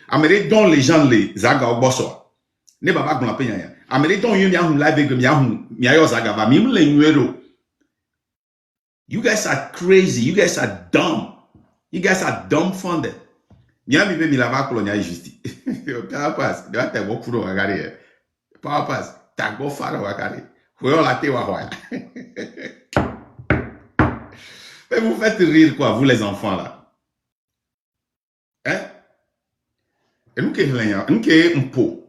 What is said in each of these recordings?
Amérique dont les gens les zaga au bosso. Ne baba gona penya. Amérique dont you miahum live miayo zaga ba mim le nuero. You guys are crazy. You guys are dumb. You guys are dumbfounded. Miami baby la va colonia justi. Power pass. De te go furo wakari. Power pass. Ta go fara wakari. Hoyo la te wa. Mais vous faites rire quoi, vous les enfants là. Hein? Et nous qui un pot.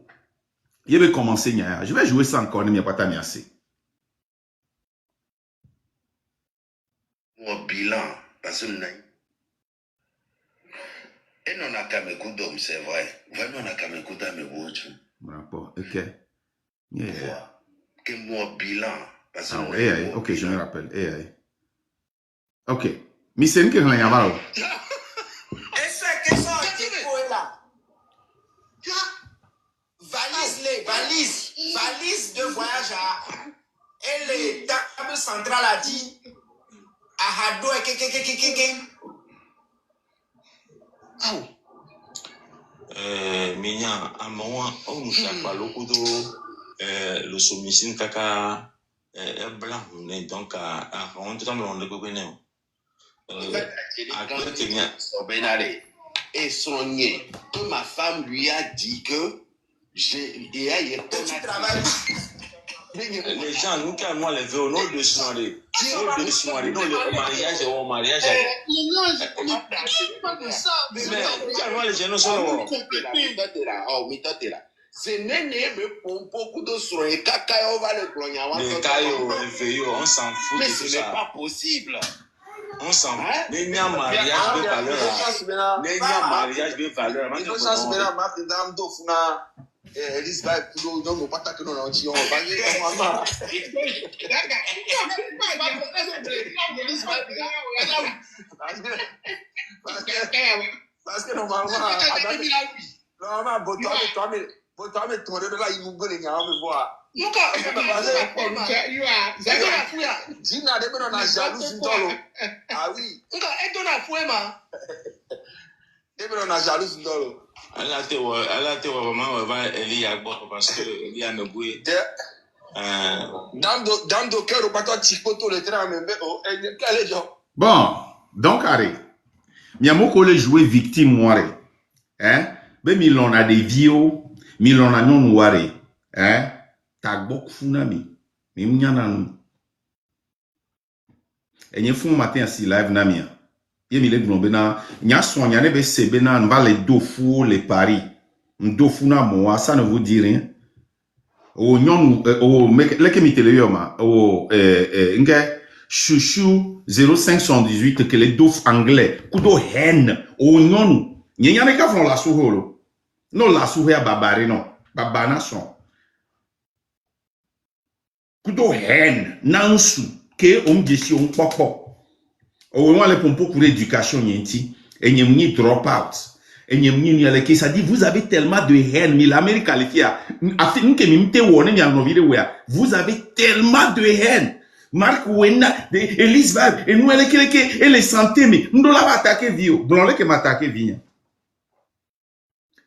Je vais commencer, je vais jouer ça encore, mais pas ta assez. Mon bilan, parce que et non a qu'à m'écouter, c'est vrai. Vraiment, on a qu'à m'écouter à mes bouches. Rapport, ok. Yeah. Que mon bilan, parce que ok, je me rappelle. Ok. Mais c'est une qui est là. Et c'est que ça, tu es là. Valise de voyage et les tables centrales a dit à Hado et Minya, à moi, on nous chaque pas le soumission kaka blanc, donc on te tombe on le connaît. Et soigné que ma femme lui a dit que les gens, nous, quand moi, les veut au nom de soirée, non, le mariage au mariage. Mais quand moi, les gens sont là. C'est néné, mais pour beaucoup de soins, caca, on va le clogner. On s'en fout. Mais ce n'est pas possible. On s'en fout. Il y a un mariage de valeur. Il y a un mariage de valeur. Il y a un mariage de valeur. Elise va pour donc pas que nous on dit on va aller maman parce que normalement toi mais ton de là il nous connaît on me voir Dina de on a jaloux ndolo ah oui et ton a foué ma et on a jaloux ndolo elle a été vraiment elle y a parce que il y a ne boué dans le cœur au bateau tipoto le train mais quel est bon donc arrête Miamoko le jouer victime moire hein be milon a des vieux milon a non moire hein tagbok funami mi mnyana nu enye fun matin asi live na mia ye mi le glombe na nya sonya ne be sebe na va les dofu les paris ndofu na mo ça ne vous dit rien o nyon o leke mi tele yoma o nge chouchou 0518 que les dof anglais kudo hen o nyon nyenya ne ka fon la souholo non la souhe a babare non babana son kudo hen nansu ke on desi on popo o won le pompo pour l'éducation yenti et nyemni drop out et nyemni ale ke ça dit vous avez tellement de haine mais l'Amérique qualifia afin que mimte woni mi no vidéo ya vous avez tellement de haine Mark Wena Elise Vibe et nous elle est santé mais nous la va attaquer vio blanc le que m'attaquer vient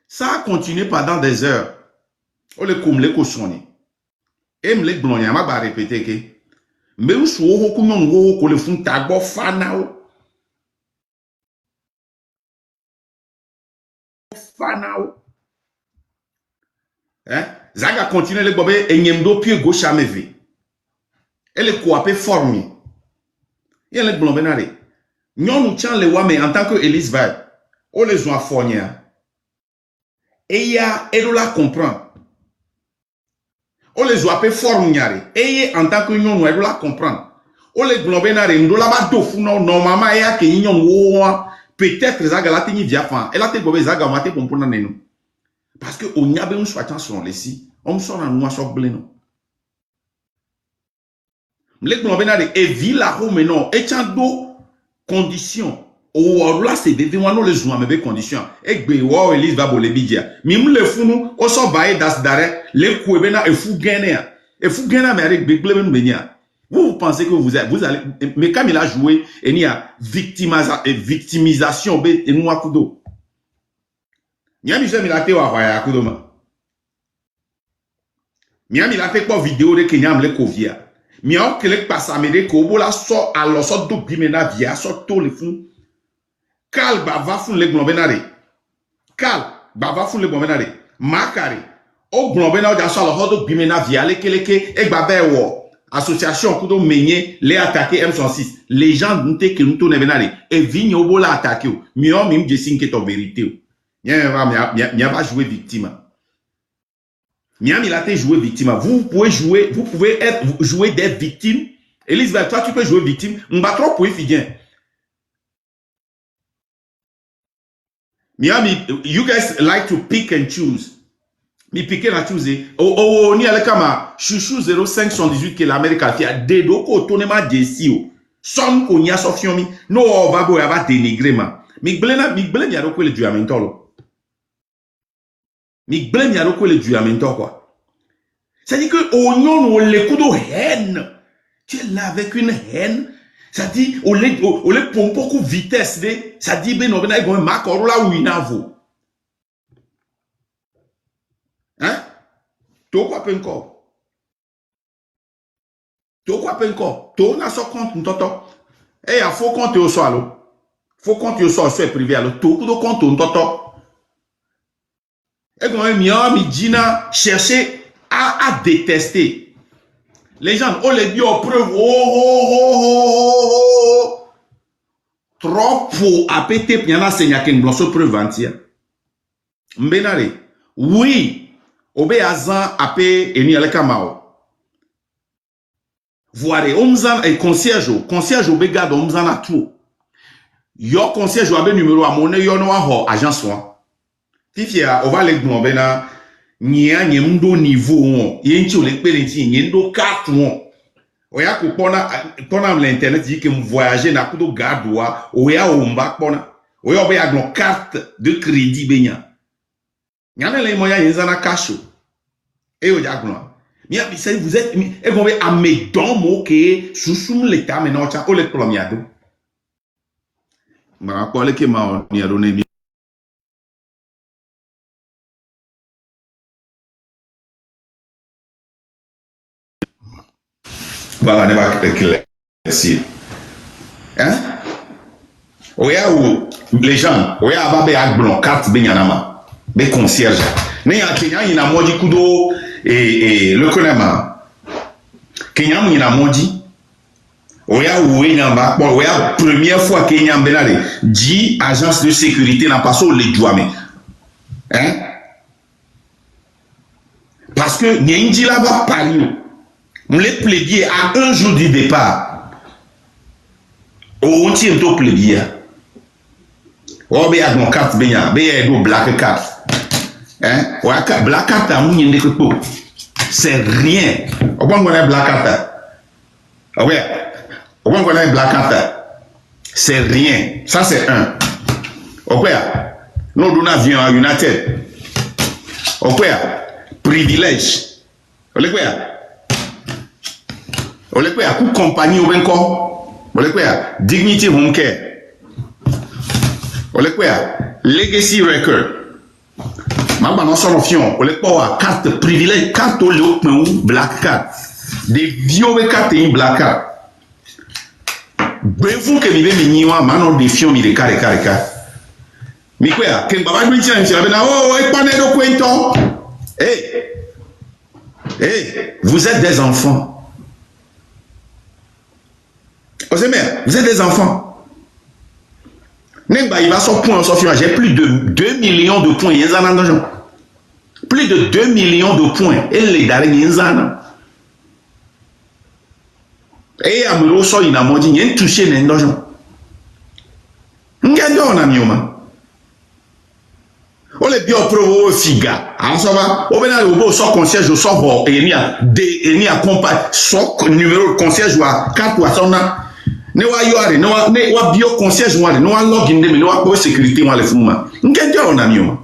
ça a continué pendant des heures o le comme le cochonné et me le blanc ya ma ba répéter que mais où sont les gens qui le font tagbo fanao hein zaga continue le bobé et nyemdo pied gauche à meve elle est coapé formé il le blombe nare nyon tient le wa mais en tant que Elise Vibe on les ont fournia et ya elle la comprend on les a fait formniare et en tant que nyon elle la comprendre on les globé na rendo la ba dofu no normalement ya ke nyon wo peut-être zaga la tini via fan elle a te gobé zaga mate kompona nenu parce que on y a besoin soit attention les si on sont na noa sok bleno les globé na et villa ho menon et tiando condition o là c'est bébé moi non les me be condition e gbe wo Elise va bolé bidia mi mu le funu o so bae das dare le kuebe na e fu gena mais avec begle men benia. Vous pensez que vous allez mais comme il a joué et il y a victimisation et nous akudo Miami je milate wa hwaya kudoma. Miami milate kwa video de Kenya mle kovia. Miao kele pasamede ko bola so alo so do bimena via so to le fun. Kal bava fun le glombenare. Kal bava fun le glombenare. Makari o glombenare o ja so alo do bimena via le keleke e gba be wo. Association kudo menye les attaquer M106. Les gens n'étaient que nous tournons venir et vigne au bola attaquer. Mieux même je sais que ton vérité. Mia va jouer victime. Mia milate jouer victime. Vous pouvez jouer des victimes. Elisabeth, toi tu peux jouer victime. M'ba trop pour bien. Miami, you guys like to pick and choose. Mi piqué na choose. Ni ale kama chouchou 0518 que l'Amérique a fait de doko tonema desio. Son ko nya sofion mi no va bo ya va dénigrer ma. Mi blé mi aroko le duamento lo. Mi blé mi aroko le duamento quoi. Ça dit que oignon ou le coup de haine. Tu es là avec une haine. Ça dit au le pompo ku vitesse de ça dit ben no na go makoro la winavo. Hein? To quoi penko? To quoi penko? To na so compte ntoto. Eh ya faut compte au so alo. Faut compte au so privé alo. To ku do compte ntoto. Et quand mi dina chercher à détester. Les gens on les dit aux preuves. Trop pour a péter piana senya ken bloso preuve entière. Mbenare. Oui. Obe azan ape eni aleka mao. Voire omzan et concierge obe garde omzan a tout. Yo concierge abe numéro a monnaie yo no ho agence wa. Tifia ova le gbon be na nyia nyemdo niveau won. Yenchi o le pelenti nyendo carte won. Oya ko pona l'internet dit que me voyager na kudo garde wa oya o mba pona. Oya obe aglon carte de crédit benya. Nyane le moya yenzana kasho. Et au diagonal. Mia bisay vous êtes et vous avez à mes dents moqué sous l'état maintenant tu as au le plombiado. Ma quoi le que ma ni a donné. Voilà, ne va clair. Si. Hein? Oya ou les gens, oya ababe agbon carte benyanama. Be concierge. Ne ya Kenya ina moji kudo et le connama. Kenya ina moji. Oya oué nyamba. Bon, oya première fois Kenya benale. Dit agence de sécurité n'a pas so le douame. Hein? Parce que Nyendi là-bas Paris. On les plaidier à un jour du départ. On tient tout plaidier. On be a mon carte benya, be do black card. Hein? Black card à moun yende ko. C'est rien. On va connaître black card. Ouais. On va connaître black card. C'est rien. Ça c'est un. OK. Nous donnons avion à United. OK. Privilège. OK. OK. Coup compagnie au benko. OK. Dignity home care. OK. Legacy record. Mama non son option, on le power carte privilège carte au black card. Des vieux cartes in black card. Bref que vive miniwa manon des fions mi de carré. Mi quoi que baba lui tient sur la oh et pas de cuento. Vous êtes des enfants. Vous êtes des enfants. Nemba il va son point en j'ai plus de 2 millions de points yenzana d'argent. Plus de 2 millions de points et les dare yenzana. Et amuro so ina modi yen toucher nen d'argent. Ngendo na mioma. O le bio provo figa. En ça va, o bena o bo so concierge o so ho eni a compa so numéro concierge wa 4 wa sona. Ne wa yoare ne wa bio concierge wa ne wa login de ne wa pour sécurité wa le fuma ngende na mioma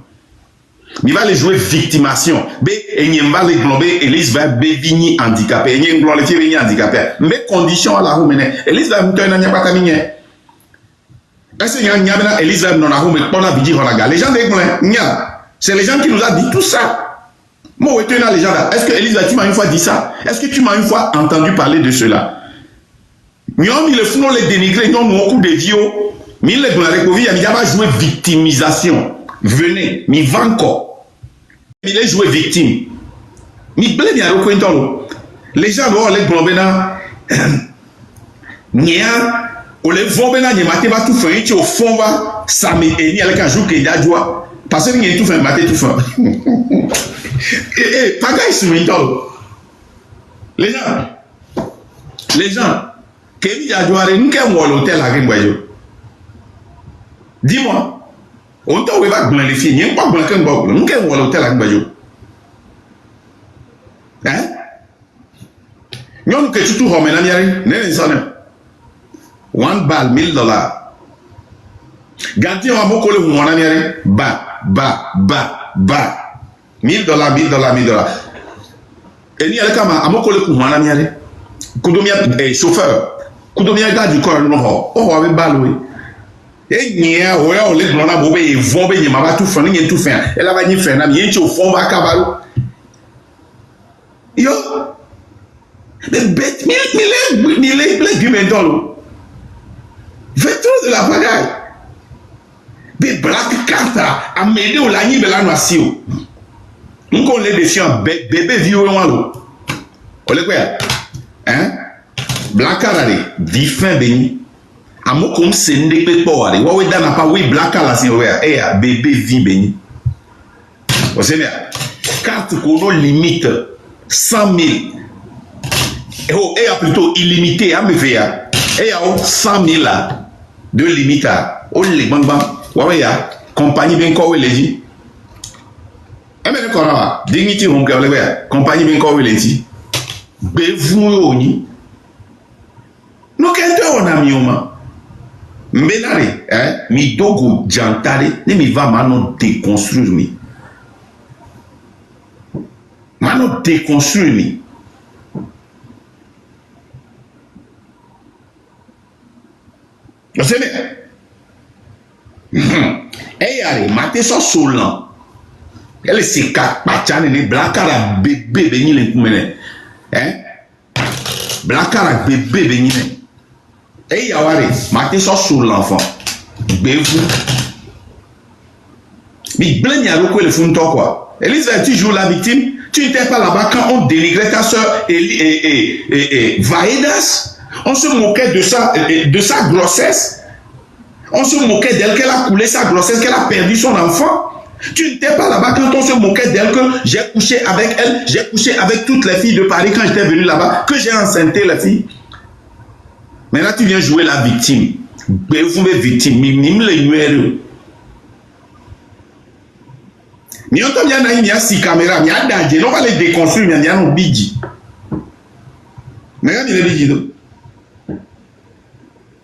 mi va les jouer victimation be enyem va les globé Elise va be vigni handicapé enyem globé ti vigni handicapé mais condition à la rumene Elise va mto na nyapata minye est-ce nya bena Elise va non na rume pona biji horaga les gens de nya C'est les gens qui nous ont dit tout ça. Moi, les gens là. Est-ce que Elisa, tu m'as une fois dit ça? Est-ce que tu m'as une fois entendu parler de cela? Nous avons mis le fond, les dénigrés, nous avons beaucoup de vieux. Mais les Gounarekovi, il a joué victimisation. Venez, mais va encore. Il a joué victime. Mais blé bien les gens vont aller Globena. Nia, on les voit bien, il m'a tout fait, au fond, va, ça m'est ni avec un jour qu'il y a joie. Parce qu'il y a tout fait, maté tout fait. Et pas qu'à sur les gens, Kevin Yadouare, nous qui avons l'hôtel à Grimboyo. Dis-moi, on t'a ouvert à les filles, il n'y a pas de blanc, nous qui avons l'hôtel à Grimboyo. Hein? Nous que tu tout remets, $1 ball, $1000. Ganti on a beaucoup le monde ba. $1000. Et ni alaka a beaucoup le monde amiare. Kudomia chauffeur. Kudomia gars du corps non. Oh avec balou. Et nia oya ole blona bobe e vombe ni mama tout fani ni tout fin. Elle va ni faire na bien au fond ba kabalo. Yo. Mais bête mille gumendolo. Fais trop de la bagaille. Des black carta à m'aider au lagny de la noisille. Nous on les défies en bébé vieux ou malo. On les quoi? Hein? Black carré, diffin béni. À moi comme c'est ne peut pas aller. Ouais dans pas oui black carré c'est ouais. Eh bébé vie béni. Vous savez bien. Carte qu'on limite 100 000. Et plutôt illimité à me faire. Et à 100 000 là de limite à oh les bang bang. Ouais ya compagnie bien quoi les dit. Eh mais quoi dignité on que ouais compagnie bien quoi les dit. Bevu oni. No kente on a mioma. Mbelare mi dogo jantare ne mi va mano déconstruire mi. Mano déconstruire mi. Vous savez, et allez, maté ça solant. Elle s'est capacane les blacara bébé béni les coumene. Hein? Blacara bébé béni. Et yaware, maté ça sur l'enfant. Bévou. Mais blé n'y a pas le fond quoi. Elisa, tu joues la victime. Tu n'étais pas là-bas quand on dénigrait ta soeur Vaedas. On se moquait de sa grossesse. On se moquait d'elle qu'elle a coulé sa grossesse, qu'elle a perdu son enfant. Tu n'étais pas là-bas quand on se moquait d'elle que j'ai couché avec elle, j'ai couché avec toutes les filles de Paris quand j'étais venu là-bas, que j'ai enceinté les filles. Maintenant tu viens jouer la victime. Vous êtes victime, mime les numéros. Mais on t'a bien il y a 6 caméras, il y a danger, on va les déconstruire, il y a un bidji. Mais regarde, il est bidji.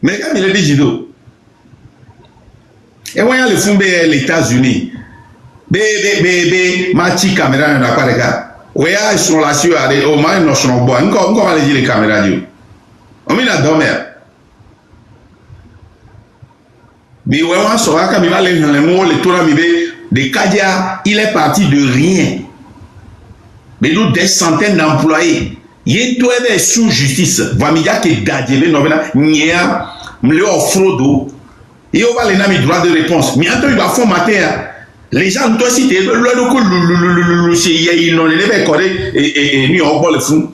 Mais quand il est dit, et voyons le fond des États-Unis, Machi caméra n'a pas de gars. Oui, ils sont là sur au moins ils sont bons. Encore aller dire les caméras. On met la dormir. Mais ouais, on saura quand il va aller dans les mots, les tours de Kadia, il est parti de rien. Mais nous des centaines d'employés. Il y a des sous justice. Vamidia qui gadjebe novena nia mle offrodo. Et on va les nommer droit de réponse. Mais attends il va faire matin. Les gens toi si tu le c'est il non les va correr et ni on le fou.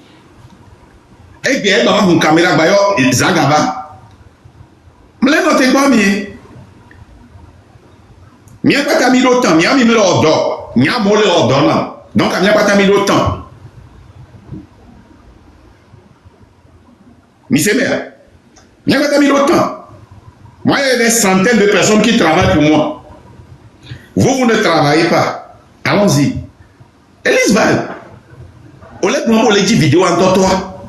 Et bien dans une caméra bayo zagaba. Mle noté pas mi. Mi a pas ta mis autant, mi a mis le ordre. Mi a molé ordre là. Donc mi a pas ta mis autant. Mais c'est bien. Il n'y a pas mis longtemps. Moi, il y a des centaines de personnes qui travaillent pour moi. Vous ne travaillez pas. Allons-y. Elise Val. On l'a dit vidéo en toi.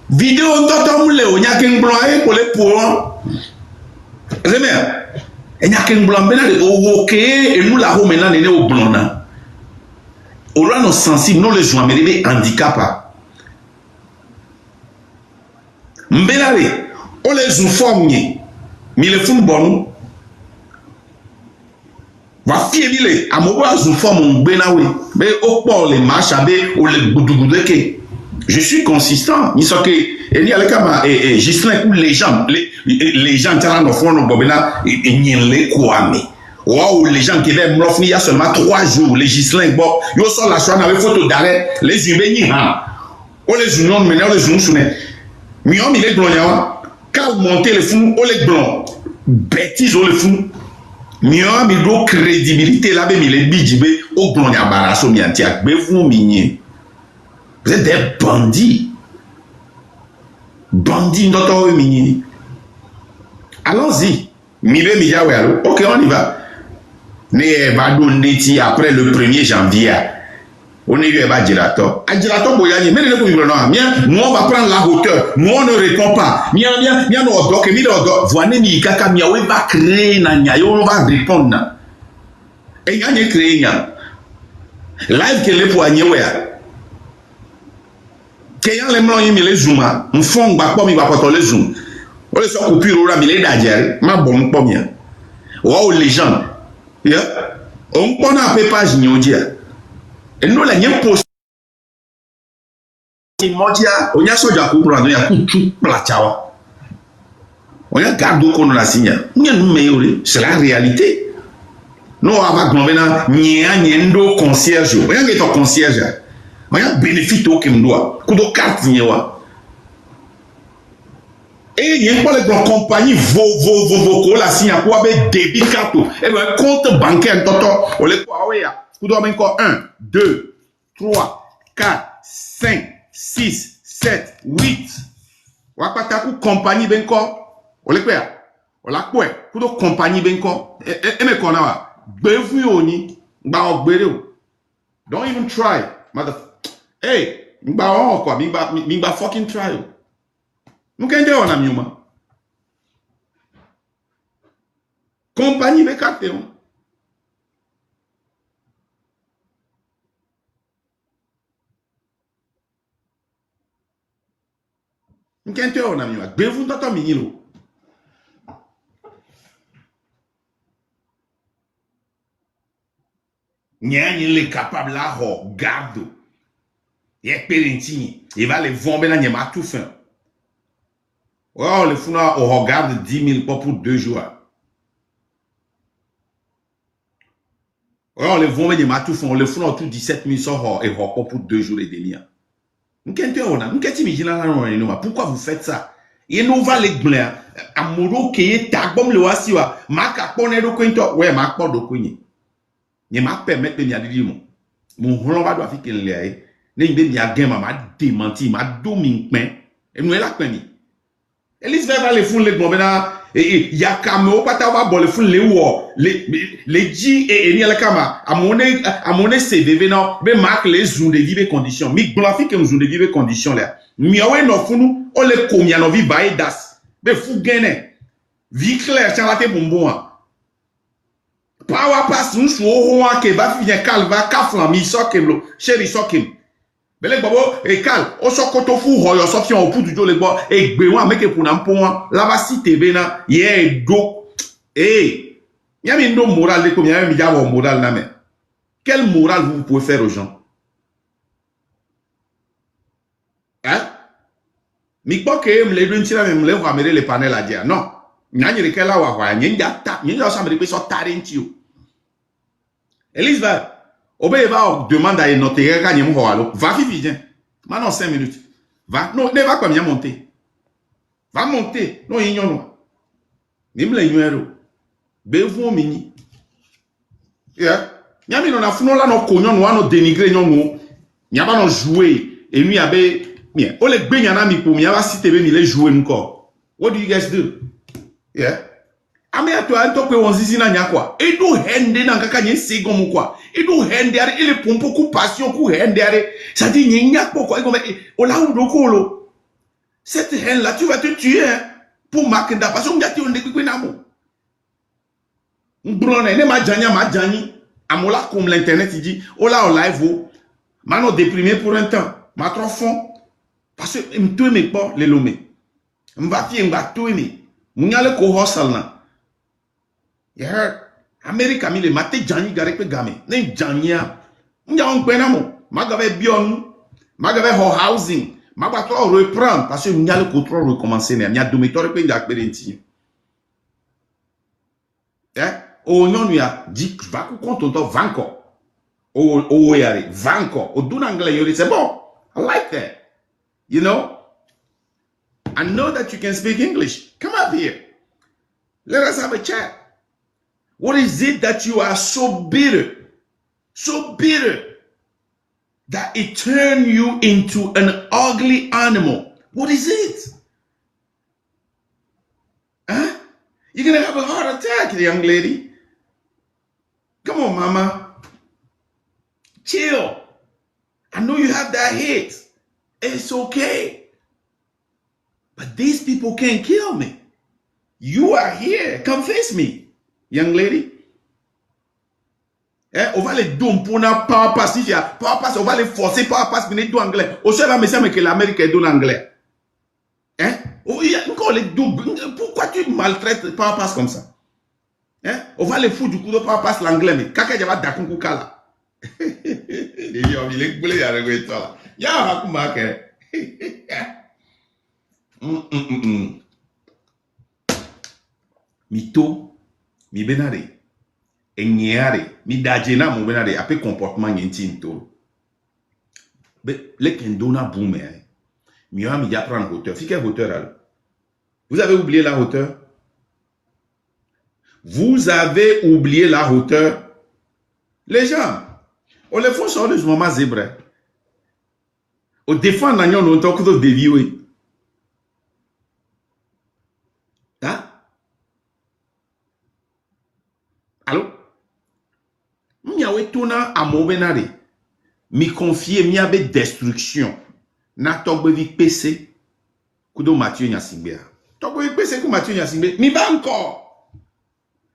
Vidéo en toi, on y a qu'un blanc pour les points. C'est bien. Il n'y a qu'un blanc. Ok, et nous là-haut maintenant, on est au blanc. On a nos sensibles, nous les jouons, mais les handicapés. Mbelare, on les informe, mais les font bon. va fier bile amobo azu forme ngbenawe be okpo le machabe ou le gudugudeke. Je suis consistant ni soke eni alekama Gislin ou les gens tala no fond no bobena nyele kwame. Wow, les gens qui viennent m'offrir il y a seulement 3 jours, les Gislin, bon, yo sort la choix avec photo d'arrêt, les humains ni ha. O les non mais on les souné. Miom il est blanc ya. Quand monter le fou, o les blanc. Bêtise o le fou. Miom il doit crédibilité là ben il est bidjibé au blanc ya barasso miantia. Be vous migné. Vous êtes des bandits. Bandits d'autres migné. Allons-y. Mibe mijawe allo. OK, on y va. Ne va donner après le 1er janvier. On est va girato. A girato boyani, mais ne pouvons pas. Nous on va prendre la hauteur. Nous on ne répond pas. Mia no doc, mi do voine mi kaka mia we va créer na nya yo va répondre. Et nya ne créer nya. Live que le poignet we. Que yan le mlon mi le zooma, mfon gba po mi gba poto le zoom. O le so coupure ora mi le dajer, ma bon po mia. Wow les gens. Yeah. On prend un peu page nyodia. Et nous la nyem post modia, on y a soja ko prendre ya kutu plachawa. On y a garde ko no la signa. Nya nous meilleur, c'est la réalité. Nous ava glovena nya nyendo concierge. On y a ngeto concierge. On y a bénéfice au kimdoa. Kudo carte nyewa. Et il y a pas les compagnies vos la signe quoi avec débit carte et un compte bancaire toto on les quoi ouais vous doit encore 1 2 3 4 5 6 7 8 wa pata ku compagnie ben ko on les quoi on la quoi ku do compagnie ben ko e me ko na wa be fu oni ba ogbere o don't even try mother hey ngba on ko mi ba fucking try o. Nous qu'est-ce qu'on a mis au compagnie de carton. Nous qu'est-ce qu'on a mis au bévou dans minilo. N'y les capable là garde. Il est périntini. Il va les vomber là n'y a tout fin. Oh, le fou on regarde 10 000 pour 2 jours. Oh, le vont venir tout fond, le fou tout 17 000 sort et pour 2 jours et demi. Pourquoi vous faites ça? Et nous va les blancs. Amouro qui est tagbom le wasiwa. Ma capone do quinto. Ouais, ma pas do quini. Ne m'a permettre de m'y aller mon. Mon ron va doit faire qu'il l'ait. Ne m'y a gain m'a démenti, m'a dominé. Et nous est la peine. Elise va les fous les gomena et ya kameo pata va bon les fous les wo les ji et ni la kama à mon CV non be marque les zones de vie conditions mi glorifique que zones de vie conditions là mi awe no funu on les komia no vi bae das be fou gene vie claire charate bonbon power pass nous so ho wa ke ba fi calva ka flami so kemlo chéri so kem Belek babo e kal o so koto fu hoyo so fi on pu du jo le gbo e gbe won ameke pu na mpo won la ba si tebe na ye do yami ndo moral le ko mi yami jawo moral na me quel moral vous pouvez faire aux gens hein mi po ke me le dun tira me le wa mere le panel a dia non nyanye le kala wa nyenya ta nyenya so me pe so tarenti o Elise va Obé va demande à noter gagner mon holo. Va vivre. Maintenant 5 minutes. Va non, ne va pas bien monter. Va monter. Non ignon. Nim le numéro. Be vous mini. Yeah. Nyami no na funo la no konyo no no dénigrer nyongo. Nyaba no jouer et lui abe bien. O le gbe nyana mi po mi aba cité be mi le jouer encore. What do you guys do? Yeah. Ame ato anto pe wonzizi na nya kwa. E do hende na kaka nye sego mu kwa. E do hende are ele pompo ku passion ku hende are. Ça dit nya kwa kwa ngome o la ndo kolo. Cette haine là tu vas te tuer hein, pour makenda parce que ngati onde kwikwe na mo. Mbrone ne ma jani amola comme l'internet il dit o la o live o. Mano déprimé pour un temps. Ma trop fond parce que m'to me pas les lomé. M'va fi m'va to me. M'nyale ko hustle na. You heard? America mi le mate jani gare pe game. Ne jania. Nya on pena mo. Magave bion. Magave ho housing. Magave to reprendre parce que nya le contrôle recommencer ne. Nya dormitoire pe ndak perenti. O nyon ya dit va ku kontonto vanko. O yare vanko. O dun anglais yori c'est bon. I like that. You know? I know that you can speak English. Come up here. Let us have a chat. What is it that you are so bitter that it turned you into an ugly animal? What is it? Huh? You're going to have a heart attack, young lady. Come on, mama. Chill. I know you have that hate. It's okay. But these people can't kill me. You are here. Come face me, young lady. On va les donner pour na power pass. Si power pass, on va les forcer power pass pour les deux anglais. Au seul va me dire que l'Amérique est donne anglais. Encore les doubles. Pourquoi tu maltraites power pass comme ça? On va les foutre du coup de power pass l'anglais. Mais quand il y a des d'accord là. Il est blé à regretter là. Ya va marquer. Mito, mi benare, enyare, mi dajena mo benare, après comportement yentinto. Le kendona boumé, mi a mi apprendre hauteur. Fi quelle hauteur alors? Vous avez oublié la hauteur? Vous avez oublié la hauteur? Les gens, on les font sur le moment zèbre. On défend l'agneau longtemps que vous déviez. Hein? Allô? Miawe tona amobenare. Mi confie miabe destruction. Na togbe vi PC. Kudo Mathieu Nyasimbe. Togbe vi PC ku Mathieu Nyasimbe. Mi ba encore.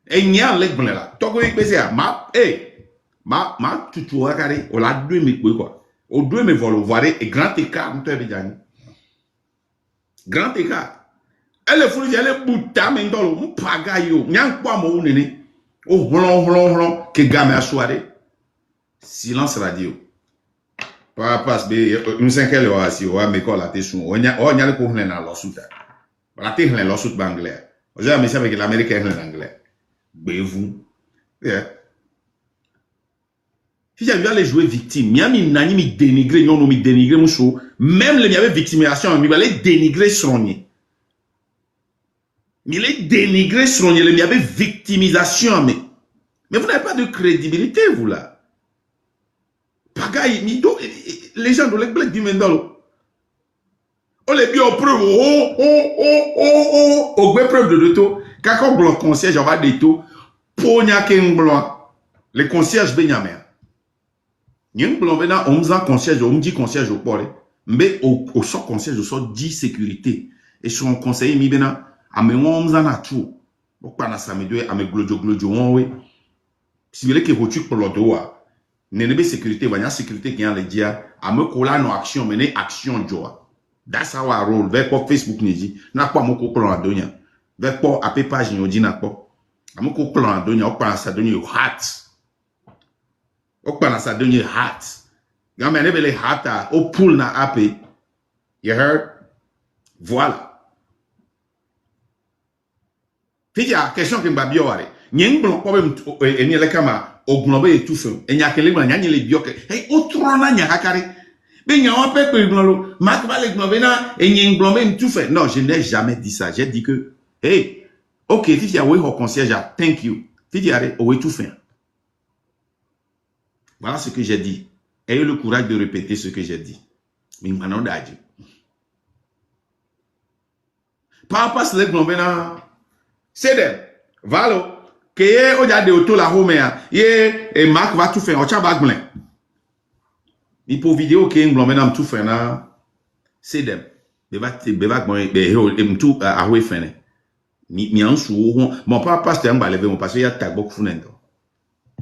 E nya lek blen la. Togbe vi PC ma tutu akare o la deux mi kwe quoi. O deux me volo voir et grand écart m'te bidani. Grand écart. Elle faut aller bouta men dolo mpaga yo. Nyang kwa mo nene. O hlon que game à soirée. Silence radio. Passe be nous cinquelle wa si o ameko la tesu. O nya le ko hlen na losuta. La te hlen losut anglais. O ja me sabe que l'américain hlen anglais. Bevu. Yeah. Si j'avais aller jouer victime, miami nani mi dénigrer, non mi dénigrer mousso. Même le miabe victimisation, mi va les dénigrer sonnier. Il est dénigré sur il y avait victimisation, mais vous n'avez pas de crédibilité, vous là. Pagaille, les gens de l'église du Mendalo. On les bien au preuve, au preuve de l'auto. Quand on bloque concierge, on va des taux. Pogna ken blanc. Les concierges Benjamin. Yen blanc bena, on me concierge, on me dit concierge au port. Mais au sort concierge, au sort dit sécurité. Et sur un conseiller, mi bena. Ame won mzana tu okpa na samedwe ame glojo won we si vele ke votu pour l'odo wa nenebe sécurité wanya sécurité qui en le dia ame kola no action mener action joa that's how I roll vers pour Facebook niji na kwa moko plan adonya vers pour ape page nyoji na kwa ame ko plan adonya okpa na sadonye hat gamme ne bele hata o pull na ape you heard voilà. Fidia question que mbabio ware nyeng blon problem eni le kama ognobe etufe enya kele gba nyanye le bioke hey otrona nya kakari be nya on pe blon mak va le gnobe na enyeng blon be etufe non je n'ai jamais dit ça j'ai dit que hey OK Fidia we ho concierge thank you Fidia re o etufe voilà ce que j'ai dit ayez le courage de répéter ce que j'ai dit mingmano daji papa se le gnobe na c'est dem valo que ye o ja de auto la homea ye et Marc va tout faire o cha baglen ni pour vidéo que ngblon menam tout faire na c'est dem be va gbon be ho em tout a ho fene mi ansu ho mon papa c'était ngba lever mon parce qu'il y a tagbo funendo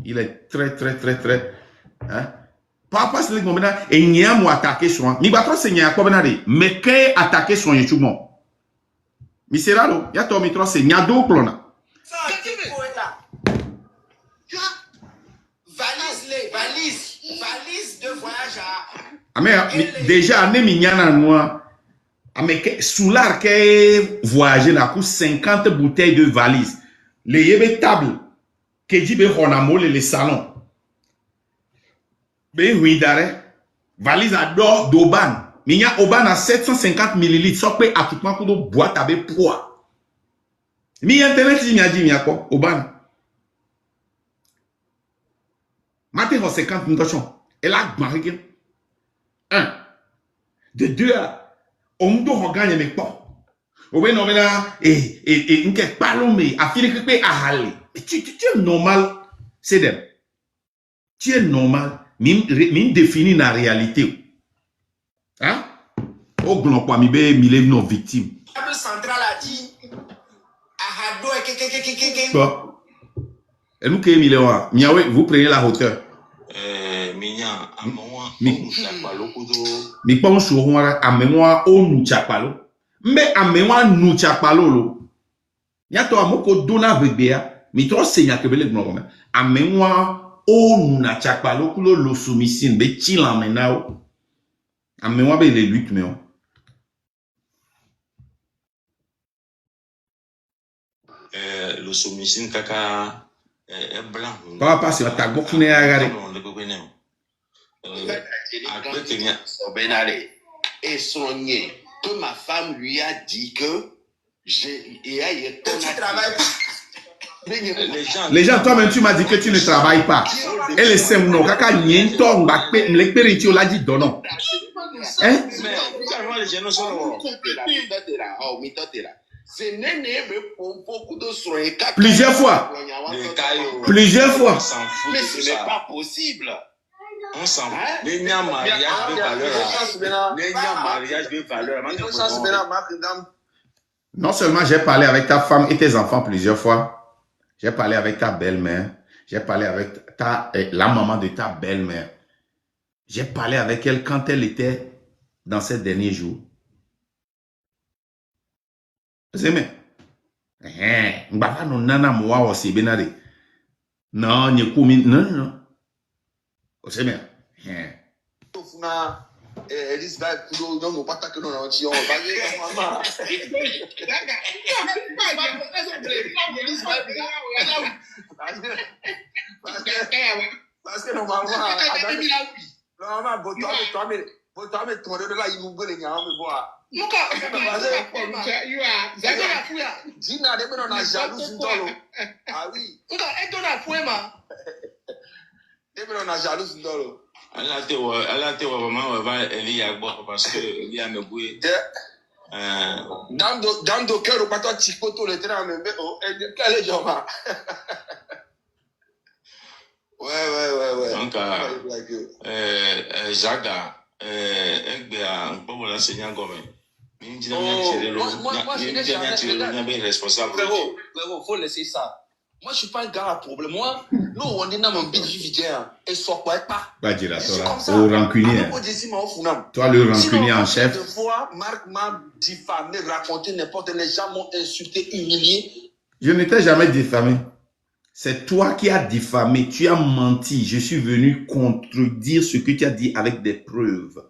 il est très hein papa c'est le moment et nya mo attaquer son mi ba trop seigneur ko benade mais que attaquer son YouTube mon Miseralo, ya to mitro se nyado plona. valise de voyage à... Mais déjà, ane mignana noa. Mais Soulard qui voyagé n'a coûté 50 bouteilles de valise. Les yébe table. Que dit be honamo les salons. Be huidare. Valise à d'or d'Oban. Minya Oban à 750 ml. Soit que atoutement pour de boîte avec poids. Mi internet si mi a dit mi a quoi? Oban. Matin 50 minutes. Elle a marqué. 1. De 2 à. On doit gagner mes pas. Ou bien on va là et on quelque parle mais à finir que peut à aller. Tu es normal, c'est dem. Tu es normal, min définit la réalité. Hein? Au grand quoi mi be mi lève nos victimes. Le central a dit à Hado et Bon. Et nous qui mi lewa, miawe vous prenez la hauteur. Minya à moi Mi- chaque lokudo Mi pa on sur moi a mémoire au nous chapalo. Mais a mémoire nous chapalo lo. Ya to amoko dona bebea, mi to senya que bele gno comme. A mémoire au nous na chapalo kulo lo soumisin be chilan menao. A mémoire be les luttes mais le soumission kaka est blanc. Pas passer ta gokune agare. et soigné que ma femme lui a dit que tu travailles pas. Les gens, toi-même, tu m'as dit que tu ne travailles pas. Et les semno, kaka niento, l'espérité, on l'a dit, non. Hein? Plusieurs fois. Plusieurs fois. Mais ce n'est pas possible. On s'en fout. Les mariage de valeur. Non seulement j'ai parlé avec ta femme et tes enfants plusieurs fois, j'ai parlé avec ta belle-mère, j'ai parlé avec la maman de ta belle-mère. J'ai parlé avec elle quand elle était dans ces derniers jours. Vous aimez? Non, non. Vous aimez? Parce que normalement, Elle a été vraiment Eli Agbo parce que Eli a me boué. dans le cœur, pas toi, Chicoto, le train, mais quel est Joma? Ouais. Donc, Jaga, un peu l'enseignant comme. Moi, je n'ai jamais responsable. Frérot, faut laisser ça. Moi, je suis pas un gars à problème. Moi, nous, on est dans mon bid vivien. Et soit quoi, pas. Bah, dis là, toi, au rancunier. Toi, le rancunier en chef. Une fois, Marc m'a diffamé, raconté n'importe, les gens m'ont insulté, humilié. Je ne t'ai jamais diffamé. C'est toi qui as diffamé. Tu as menti. Je suis venu contredire ce que tu as dit avec des preuves.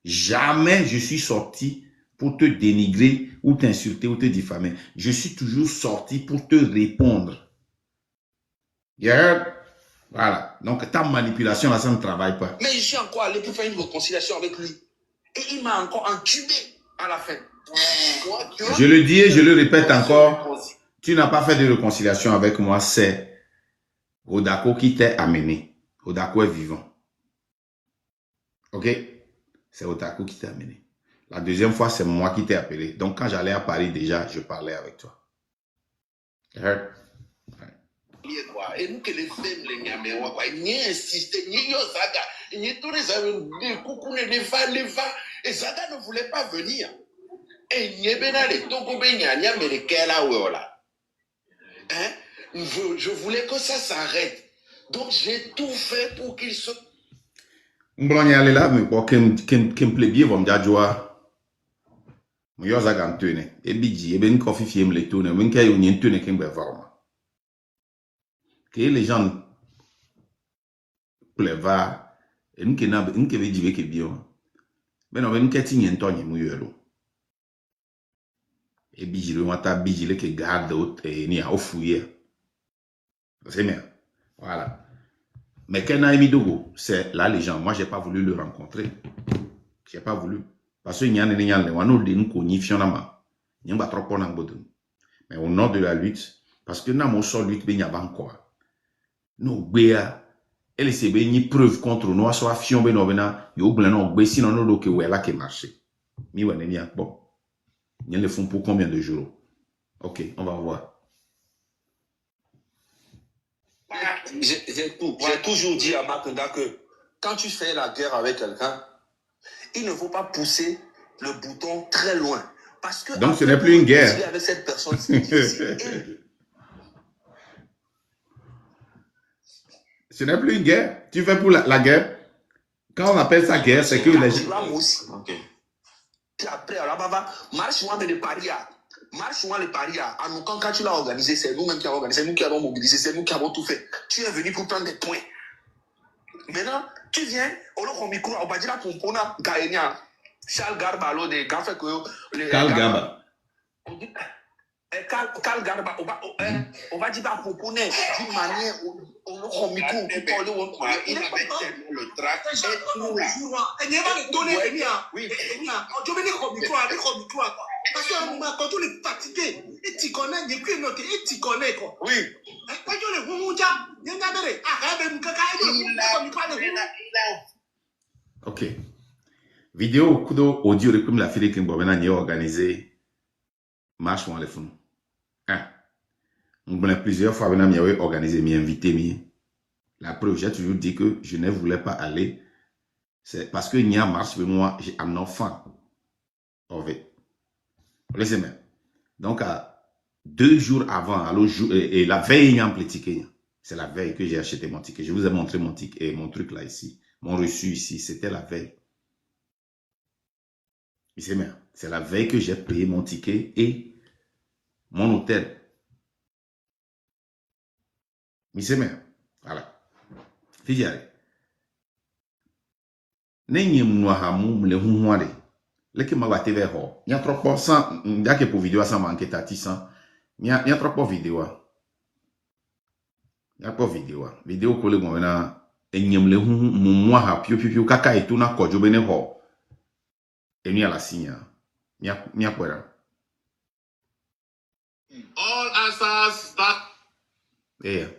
Jamais je suis sorti pour te dénigrer ou t'insulter ou te diffamer. Je suis toujours sorti pour te répondre. Yeah. Voilà. Donc, ta manipulation, là, ça ne travaille pas. Mais je suis encore allé pour faire une réconciliation avec lui. Et il m'a encore entubé à la fin. Je le dis et je le répète encore. Tu n'as pas fait de réconciliation avec moi. C'est Odako qui t'a amené. Odako est vivant. Ok? C'est Odako qui t'a amené. La deuxième fois, c'est moi qui t'ai appelé. Donc, quand j'allais à Paris, déjà, je parlais avec toi. Et nous que les femmes, les Niamé, ni insister, ni Yosaga, ni tous les amis, les coucou, les va. Et Zaga ne voulait pas venir. Et Niébena, les Togobénia, Niamé, les Kela, hein? Je voulais que ça s'arrête. Donc, j'ai tout fait pour qu'il se. Mblonya là, mais quoi, qui me plaît bien, va me dire, Joa. Yosaga, Antone, et Bidji, et ben, coffee, fiem, les tournes, mais qu'il y a une tourne qui me va voir. Que les gens pleva et nous qui veut dire que bien mais non nous qui n'y entend ni mouillero et bijile on t'a bijile que garde et ni a fouiller c'est bien voilà mais Kena Emidogo c'est la légende. Moi j'ai pas voulu le rencontrer, j'ai pas voulu parce que n'y a le wano de nous connaît finalement n'y a pas trop pour n'importe. Mais au nom de la lutte, parce que dans mon sol lutte, il n'y a pas encore. Nous, béa, elle s'est béni preuve contre nous, soit fion ben ovena, yo blen non bé sinon nous donc ouais là qui marché. Mi ouais n'y a bon. Ils le font pour combien de jours? Ok, on va voir. J'ai toujours dit à Makenda que quand tu fais la guerre avec quelqu'un, il ne faut pas pousser le bouton très loin. Parce que donc ce n'est plus une guerre. Avec cette personne, c'est difficile. Ce n'est plus une guerre. Tu fais pour la guerre. Quand on appelle ça guerre, c'est que les gens. Ok. Après, marche-moi de Paris. Marche-moi les paris. Quand tu l'as organisé, c'est nous-mêmes qui avons organisé, c'est nous qui avons mobilisé, c'est nous qui avons tout fait. Tu es venu pour prendre des points. Maintenant, tu viens, au micro, on va dire pour Pona, Gaënia, Charles Garba, de Gafé que. Karl Garba. Karl Garba, on va dire pour Pona, d'une manière, au micro, pour parler, il est pas le trac. Et il va le donner, oui. Tu veux dire au micro, parce qu'à un moment, quand on est fatigué, et tu connais, il y a plus noté, et tu connais quoi. Oui. Quand tu es Mouja, il y a un abéré. Ok. Vidéo, kudo, audio, comme la fille qui m'a organisé. Marche, moi, les fonds. On a plusieurs fois, on a organisé, m'y invité, la preuve, j'ai toujours dit que je ne voulais pas aller. C'est parce que n'y a marche, mais moi, j'ai un enfant. Laissez-moi. Donc, 2 jours avant, et la veille, il y a un petit ticket. C'est la veille que j'ai acheté mon ticket. Je vous ai montré mon ticket, mon truc là ici. Mon reçu ici, c'était la veille. C'est la veille que j'ai payé mon ticket et mon hôtel. Voilà. Fijare. Nenye mwahamu mle humware. Leke mawate veho. Nya tropo sans ndake pour vidéo sans manquer tatisan. Nya tropo vidéo. Nya po vidéo. Vidéo kole mo na enyem le mwaha pio kaka etu na kojo bene ho. Eni ala sinya. Nya kwera. All answers start. Yeah.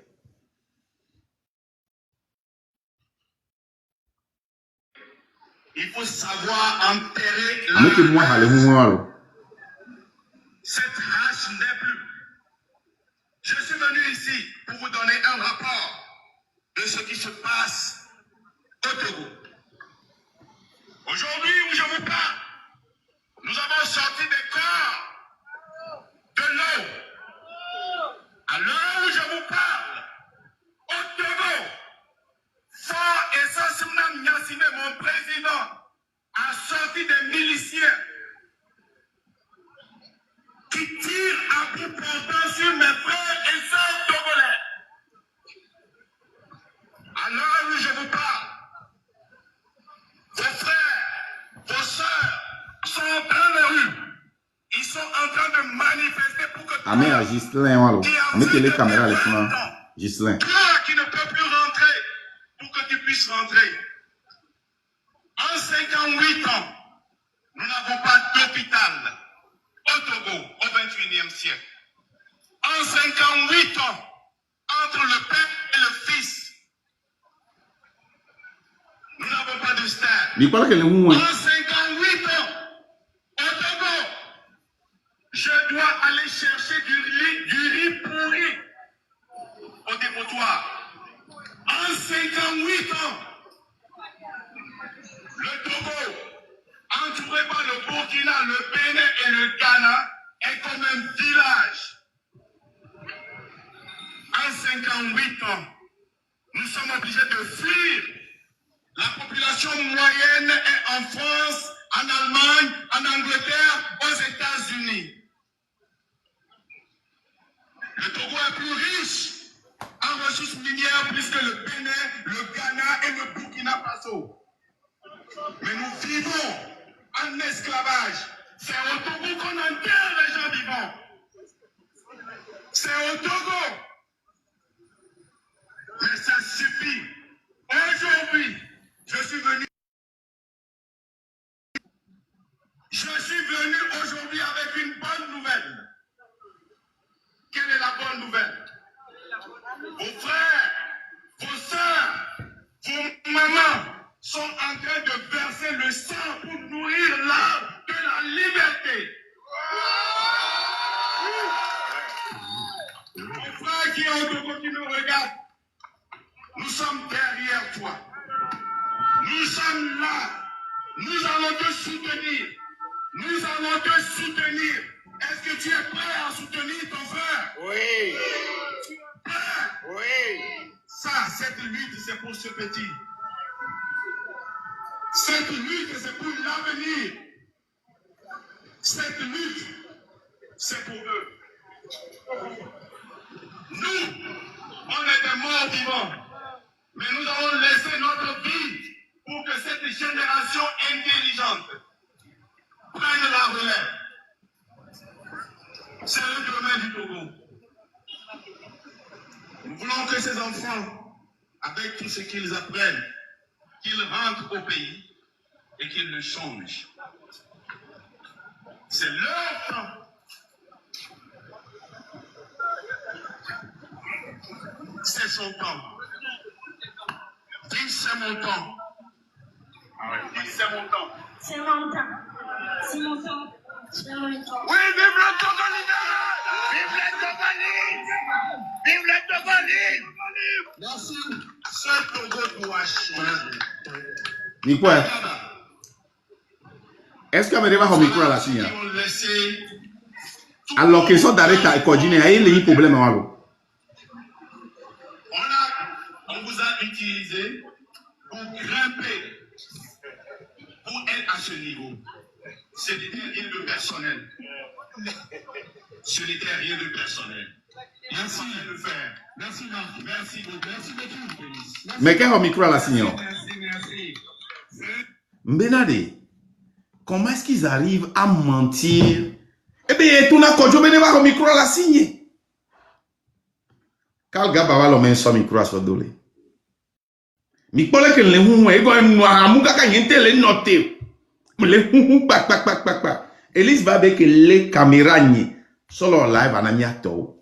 Il faut savoir enterrer cette race n'est plus. Je suis venu ici pour vous donner un rapport de ce qui se passe au Togo. Aujourd'hui où je vous parle, nous avons sorti des corps de l'eau. À l'heure où je vous parle, au Togo, Fort et Sassounam Yassine, mon président, a sorti des miliciens qui tirent à bout portant sur mes frères et sœurs togolais. À l'heure où je vous parle, vos frères, vos sœurs sont dans les rues. Ils sont en train de manifester pour que toi qui ne peut plus rentrer, pour que tu puisses rentrer. En 58 ans, nous n'avons pas d'hôpital au Togo au 21e siècle. En 58 ans, entre le père et le fils, nous n'avons pas de stade. En 58 ans, au Togo, je dois aller chercher du riz pourri au dépotoir. En 58 ans, le Togo, entouré par le Burkina, le Bénin et le Ghana, est comme un village. En 58 ans, nous sommes obligés de fuir. La population moyenne est en France, en Allemagne, en Angleterre, aux États-Unis. Le Togo est plus riche en ressources minières plus que le Bénin, le Ghana et le Burkina Faso. Mais nous vivons en esclavage. C'est au Togo qu'on enterre les gens vivants. C'est au Togo. Mais ça suffit. Aujourd'hui, je suis venu aujourd'hui avec une bonne nouvelle. Quelle est la bonne nouvelle? Vos frères, vos soeurs, vos mamans sont en train de verser le sang pour nourrir l'arbre de la liberté. Vos frères qui ont de qui nous regardent, nous sommes derrière toi. Nous sommes là. Nous allons te soutenir. Nous allons te soutenir. Est-ce que tu es prêt à soutenir ton frère? Oui. Tu es prêt? Oui. Ça, cette lutte, c'est pour ce petit. Cette lutte, c'est pour l'avenir. Cette lutte, c'est pour eux. Nous, on est des morts vivants. Mais nous avons laissé notre vie pour que cette génération intelligente prenne la relève. C'est le domaine du Togo. Nous voulons que ces enfants, avec tout ce qu'ils apprennent, qu'ils rentrent au pays et qu'ils le changent. C'est leur temps. C'est son temps. Dis, c'est mon temps. Dis, c'est mon temps. C'est mon temps. C'est mon temps. C'est mon temps. Oui, vive le Togo libéré! Vive le Togo libre! Vive le Togo libre! Merci. Ce Togo doit changer. Ni quoi? Est-ce que me deva au micro la signe? Alors qu'ils sont d'arrêt à coordonner, il y a un problème à voir. On vous a utilisé pour grimper, pour être à ce niveau. Ce n'était rien de personnel. Ce n'était rien de personnel. Merci de le faire. Merci, Marc. Merci beaucoup. Merci beaucoup. Mais quel est le micro à la signe? Merci. Mbenade, comment est-ce qu'ils arrivent à mentir? Eh bien, tout n'a qu'au jour, mais au micro à la signe. Quand le gars va le mettre son micro à son dos. Mi pole que le hu e go amuga ka yente le note le hu pak Elise va be que le caméra ni solo live ana miato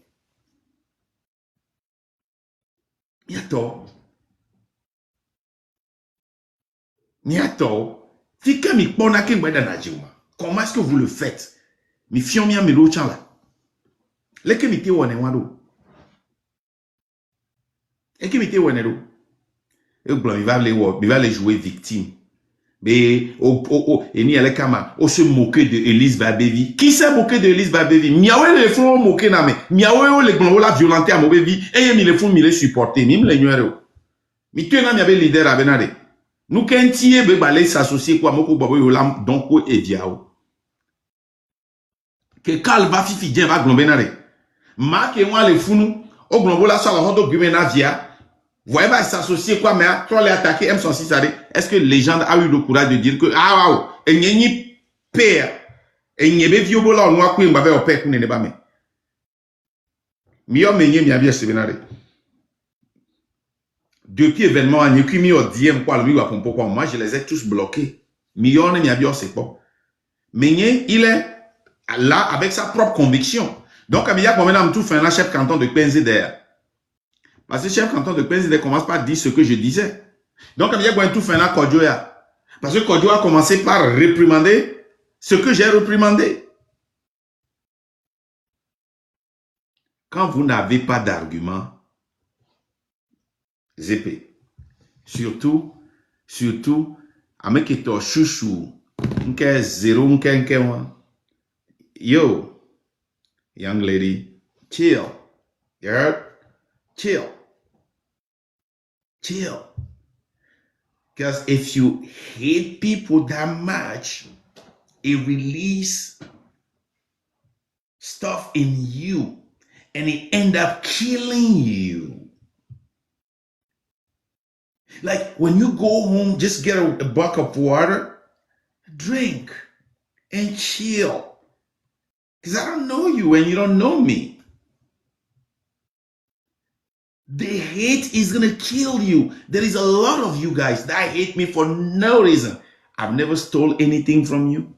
fika mi pona ke ngweda na jiuma. Comment est-ce que vous le faites? Mi fion mi amelo chan la le ke mi te wone wado e ke mi te wone do. Il va les jouer victime. Mais on se moquer de Elise Babevi. Qui s'est moqué de Elise Babevi? Miawe les font moquer na me. Miawe les glons la violenter à Mobevi. Et mi les font mi les supporter. Mim les nuero. Mi tu na mi avait leader à Benade. Nous qu'entier be balé s'associer quoi moko babo yolam donc et diao. Que Karl va fifi bien va glon Benade. Ma ke moi les fous au glon la so la hondo gumena via. Vous voyez, va s'associer quoi, mais toi les attaquer M106 AD. Est-ce que les gens ont eu le courage de dire que, ah, waouh, et n'y a ni père, et n'y a pas vieux bola, on a quoi, on va faire au père, qu'on n'est pas, mais. Mio, mais n'y a bien ce vénaré. Depuis événement, on n'y a qu'une mis au DM, quoi, lui, ou pourquoi, moi, je les ai tous bloqués. Mio, n'y a bien, c'est pas. Mais il est là avec sa propre conviction. Donc, il y a combien d'hommes tout fait un chef canton de PNZR. Parce que le chef canton de Prince ne commence pas à dire ce que je disais. Donc, il y a tout fait un Kodjoya. Parce que Kodjoya a commencé par réprimander ce que j'ai réprimandé. Quand vous n'avez pas d'argument, ZP, surtout, avec ton chouchou, nke 0, nke 1. Yo, young lady, chill. You heard? Chill. Because if you hate people that much, it release stuff in you and it end up killing you. Like when you go home, just get a bucket of water, drink, and chill. Because I don't know you and you don't know me. The hate is going to kill you. There is a lot of you guys that hate me for no reason. I've never stole anything from you.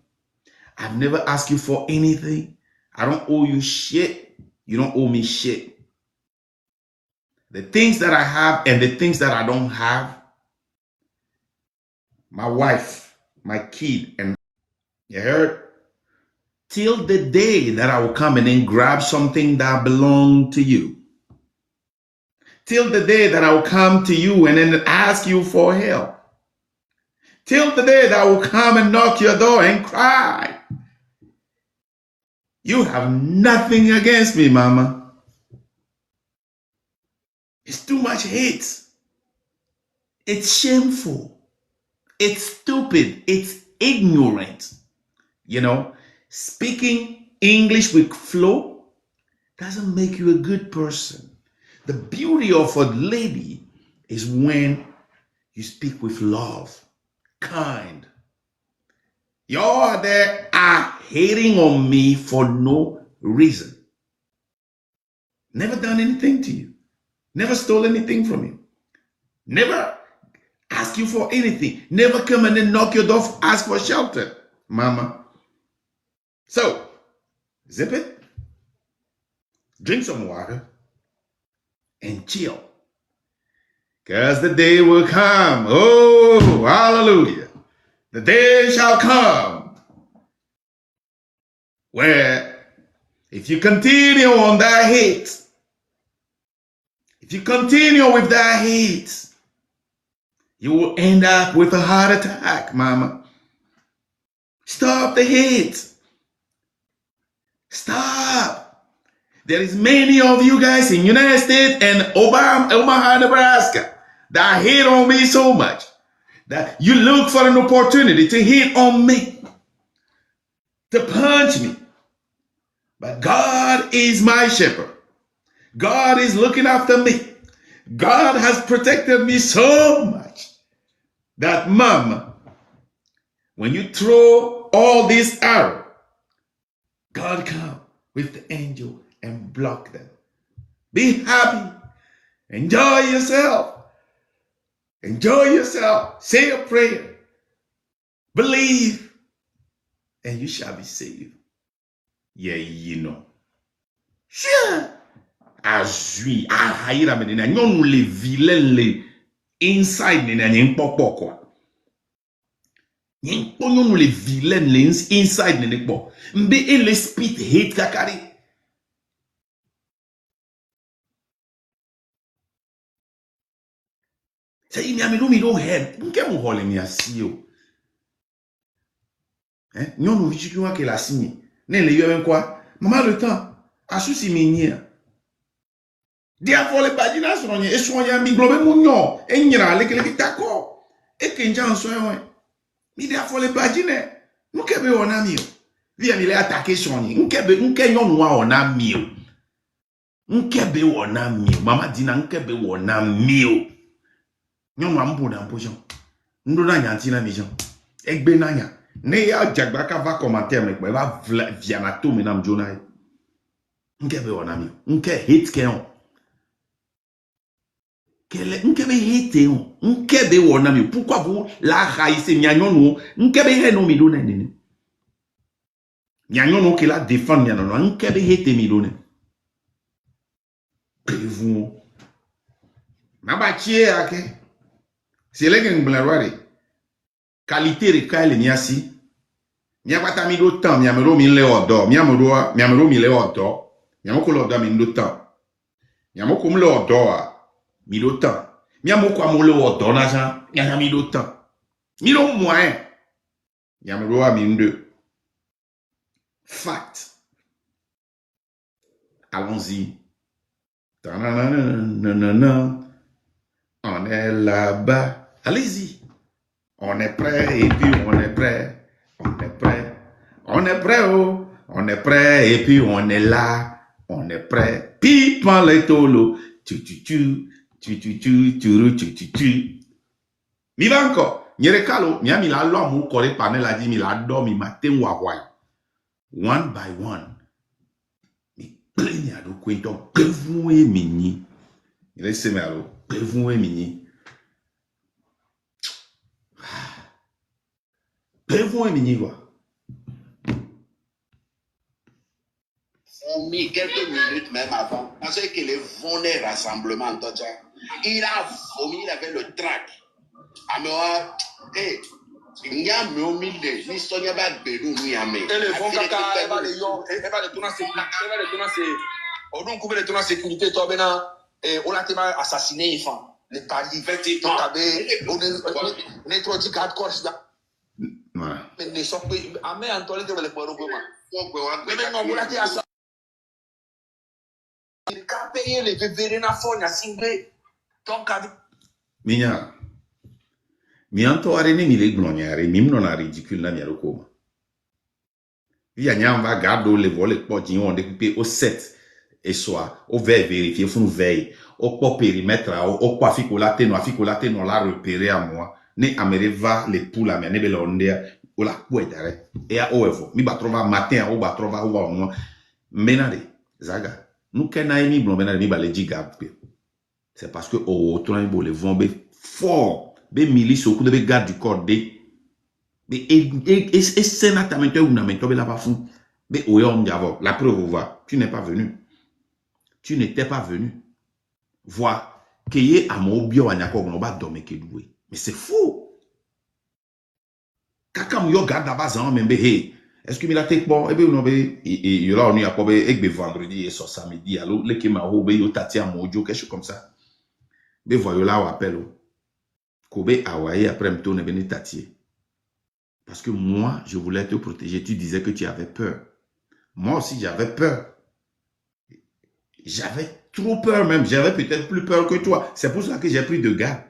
I've never asked you for anything. I don't owe you shit. You don't owe me shit. The things that I have and the things that I don't have, my wife, my kid, and you heard? Till the day that I will come and then grab something that belongs to you. Till the day that I will come to you and then ask you for help. Till the day that I will come and knock your door and cry. You have nothing against me, mama. It's too much hate. It's shameful. It's stupid. It's ignorant. You know, speaking English with flow doesn't make you a good person. The beauty of a lady is when you speak with love, kind. Y'all there are hating on me for no reason. Never done anything to you. Never stole anything from you. Never ask you for anything. Never come and then knock your door, ask for shelter, mama. So, zip it, drink some water, and chill. Because the day will come. Oh, hallelujah. The day shall come where if you continue on that hate, if you continue with that hate, you will end up with a heart attack, mama. Stop the hate. Stop. There is many of you guys in United States and Omaha, Nebraska that hate on me so much that you look for an opportunity to hit on me, to punch me. But God is my shepherd. God is looking after me. God has protected me so much that, mama, when you throw all these arrows, God come with the angel and block them. Be happy. Enjoy yourself. Enjoy yourself. Say a prayer. Believe. And you shall be saved. Yeah, you know. Sure. Azui. Ahayira menena. Nyon le vilain le inside nena nyen pokpo kwa. Nyen ponyon le vilain le inside nene po. Mbe e le spit hate kakari. Say mi amelo mi do head. Nke mo hole mi asio. Nyon vichu wa ke la sini. Ne le yo quoi? Maman le temps. Asusi mi nia. Dia fole pagina sonye e sonye mi globe mo nyo. E nyira le kele bitako. E kenja so e. Mi dia fole pagina. Nkebe ona mi o. Vi mi le attaquer sonye. Nke nyon wa ona mi o. Nkebe ona mi o. Mama dina nkebe ona mi o. Nyon wa mbo na mpojon. Ndo na nyanti na mi jon. Egbe na nya. Ne ya jagbaka va commenter me va via na to me na mjona. Nkebe ona mi. Nke hate ke on. Nkebe hate on. Nkebe ona mi. Pourquoi vous la raïsez nyanyono? Nkebe he no mi do na nene. Nyanyono ke la défendre nyanyono. Nkebe hate mi do na. Prévou. Maba chie ake. C'est les gens qui qualité de kale niasi. Miabata mi do temps, miamero mi le odo, miamero mi le odo. Miamoko lo odo mi do temps. Miamoko mi le odo mi do temps. Miamoko mo le odo na jan, mi do temps. Mi do moyen. Miamero mi do. Fact. Allons-y. On est là-bas. Allez-y. On est prêt et puis on est prêt. On est prêt. On est prêt, oh. On est prêt et puis on est là. On est prêt. Pipan les tolo. Tu. Mi va encore. Nyere kalo, mi a mi la lo mu kore panel a dit mi la do mi matin wa wai. One by one. Mi pleni ado kwento prevu e mini. Il se me alo prevu e mini. Prevu e mini quoi. On mis quelques minutes même avant, parce que les venait rassemblement, il a vomi, il avait le trac. Alors, et le vent caca, elle va les tourner en sécurité, toi, maintenant, et on a assassiné les femmes, les paris, on est trop dit hardcore, Voilà. mais ne sont pas, mais Antoine, tu vas les voir au moment. Mais maintenant, on a dit à ça. Il a payé les bébés na phone à Singé. Donc, Minya. Mi anto arene mi le glonyare, mi mnona ridicule na mi aloko. Vi anya va gardo le vole po di on découpé au 7 et soir, au vérifier fou veille, au po périmètre au po afikolate no la repérer à moi. Ne amere va les poules à ne bela ondea o la pouetare. Et à oevo, mi ba trova matin o ba trova o ba moi. Menade, zaga. Nous kena emi blon benade mi ba le diga. C'est parce que au tourne le vont be fort, be milice au coup de be garde du corps de et sénateur ou na mento be la ba fou. Be oyo ndiavo, la preuve va, tu n'es pas venu. Tu n'étais pas venu. Vois que ye amo bio anyako no ba dome ke doué. Mais c'est fou. Kakam yo garde ba zan membe hey. Est-ce que mi la tek bon, ebe no be et yo la on y a pas be ekbe vendredi et so samedi allo le ke ma ho be yo tati amojo quelque chose comme ça. Be voyo là ou appel Kobe awaye après me tourne beni tati. Parce que moi, je voulais te protéger. Tu disais que tu avais peur. Moi aussi, j'avais peur. J'avais trop peur même. J'avais peut-être plus peur que toi. C'est pour cela que j'ai pris de garde.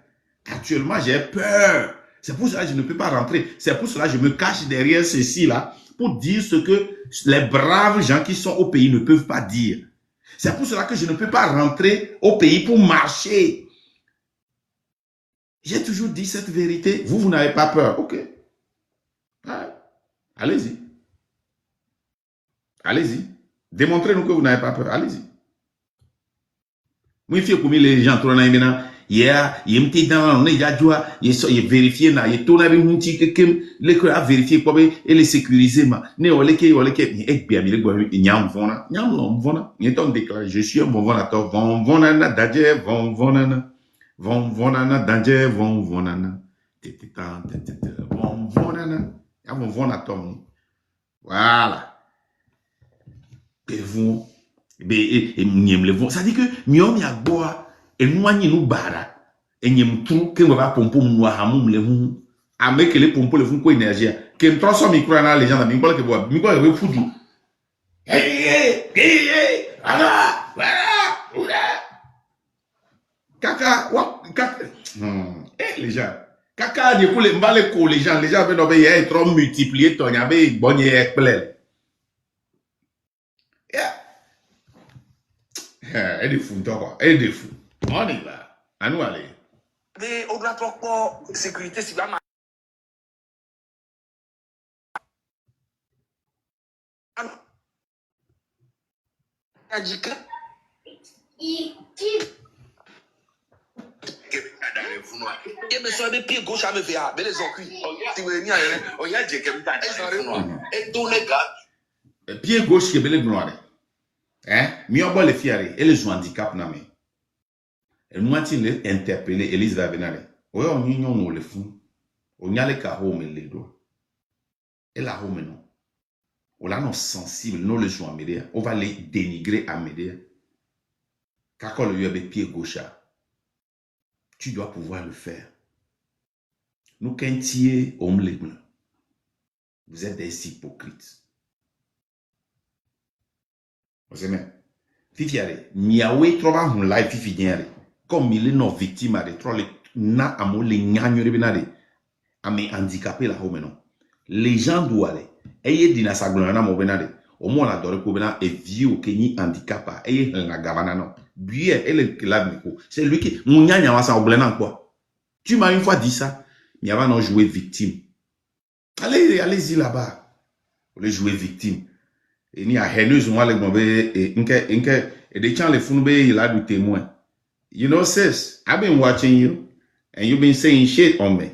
Actuellement, j'ai peur. C'est pour cela que je ne peux pas rentrer. C'est pour cela que je me cache derrière ceci là pour dire ce que les braves gens qui sont au pays ne peuvent pas dire. C'est pour cela que je ne peux pas rentrer au pays pour marcher. J'ai toujours dit cette vérité. Vous n'avez pas peur. Ok. Allez-y. Allez-y. Démontrez-nous que vous n'avez pas peur. Allez-y. Moi, il faut que les gens tournent maintenant. Yeah, il me dit dans le joie, il vérifié na, il tourne avec un petit que l'école a vérifié quoi et les sécuriser ma. Ne oleke et bien il go nyam vona il est déclaré je suis un bon vonateur von vonana daje von vonana daje von vonana tetitan von vonana ya von vonateur voilà et vous et nyem le vont ça dit que miom ya boa et nous nous bara et nous tout que va pompo moi hamum le hu avec les pompo le font quoi énergie que transforme micro na les gens mi que bois mi quoi fudu ala kaka wa kaka les gens kaka de ko le mbale ko les gens veulent obéir trop multiplier ton yabe bonye plein elle est fou toi elle est fou on y va. À nous aller. Mais on doit pas sécurité si va a dit que il me soit des pieds gauche à me faire mais les encuits si vous venez on y a dit que et tous les gars pied gauche qui est belé noir hein mieux bon les fier et les handicap na me. Et nous avons interpellé Elise Davenare. Oui, on y a le fou. On y a les carreaux, mais les doigts. Et la home, non. On a nos sensibles, nous les jouons à Médéa. On va les dénigrer à Médéa. Car quand le avec pied gauche, tu dois pouvoir le faire. Nous, quand tu homme les blancs, vous êtes des hypocrites. Vous savez, Fifi, miawe trouva un live Fifi diare. Comme il est non victime de trop les na amo les gnagno de benade a me handicapé la home non les gens doivent eye dina sa glona mo benade o mo la dore ko bena e vieux que ni handicapa eye la gavana non bien elle est là c'est lui qui mon gnagna wa sa oblena quoi tu m'as une fois dit ça Il y a non jouer victime. Allez-y là-bas. Vous voulez jouer victime. Et il y a haineuse, moi, et des gens, les fous, il a du témoin. You know, sis, I've been watching you, and you've been saying shit on me.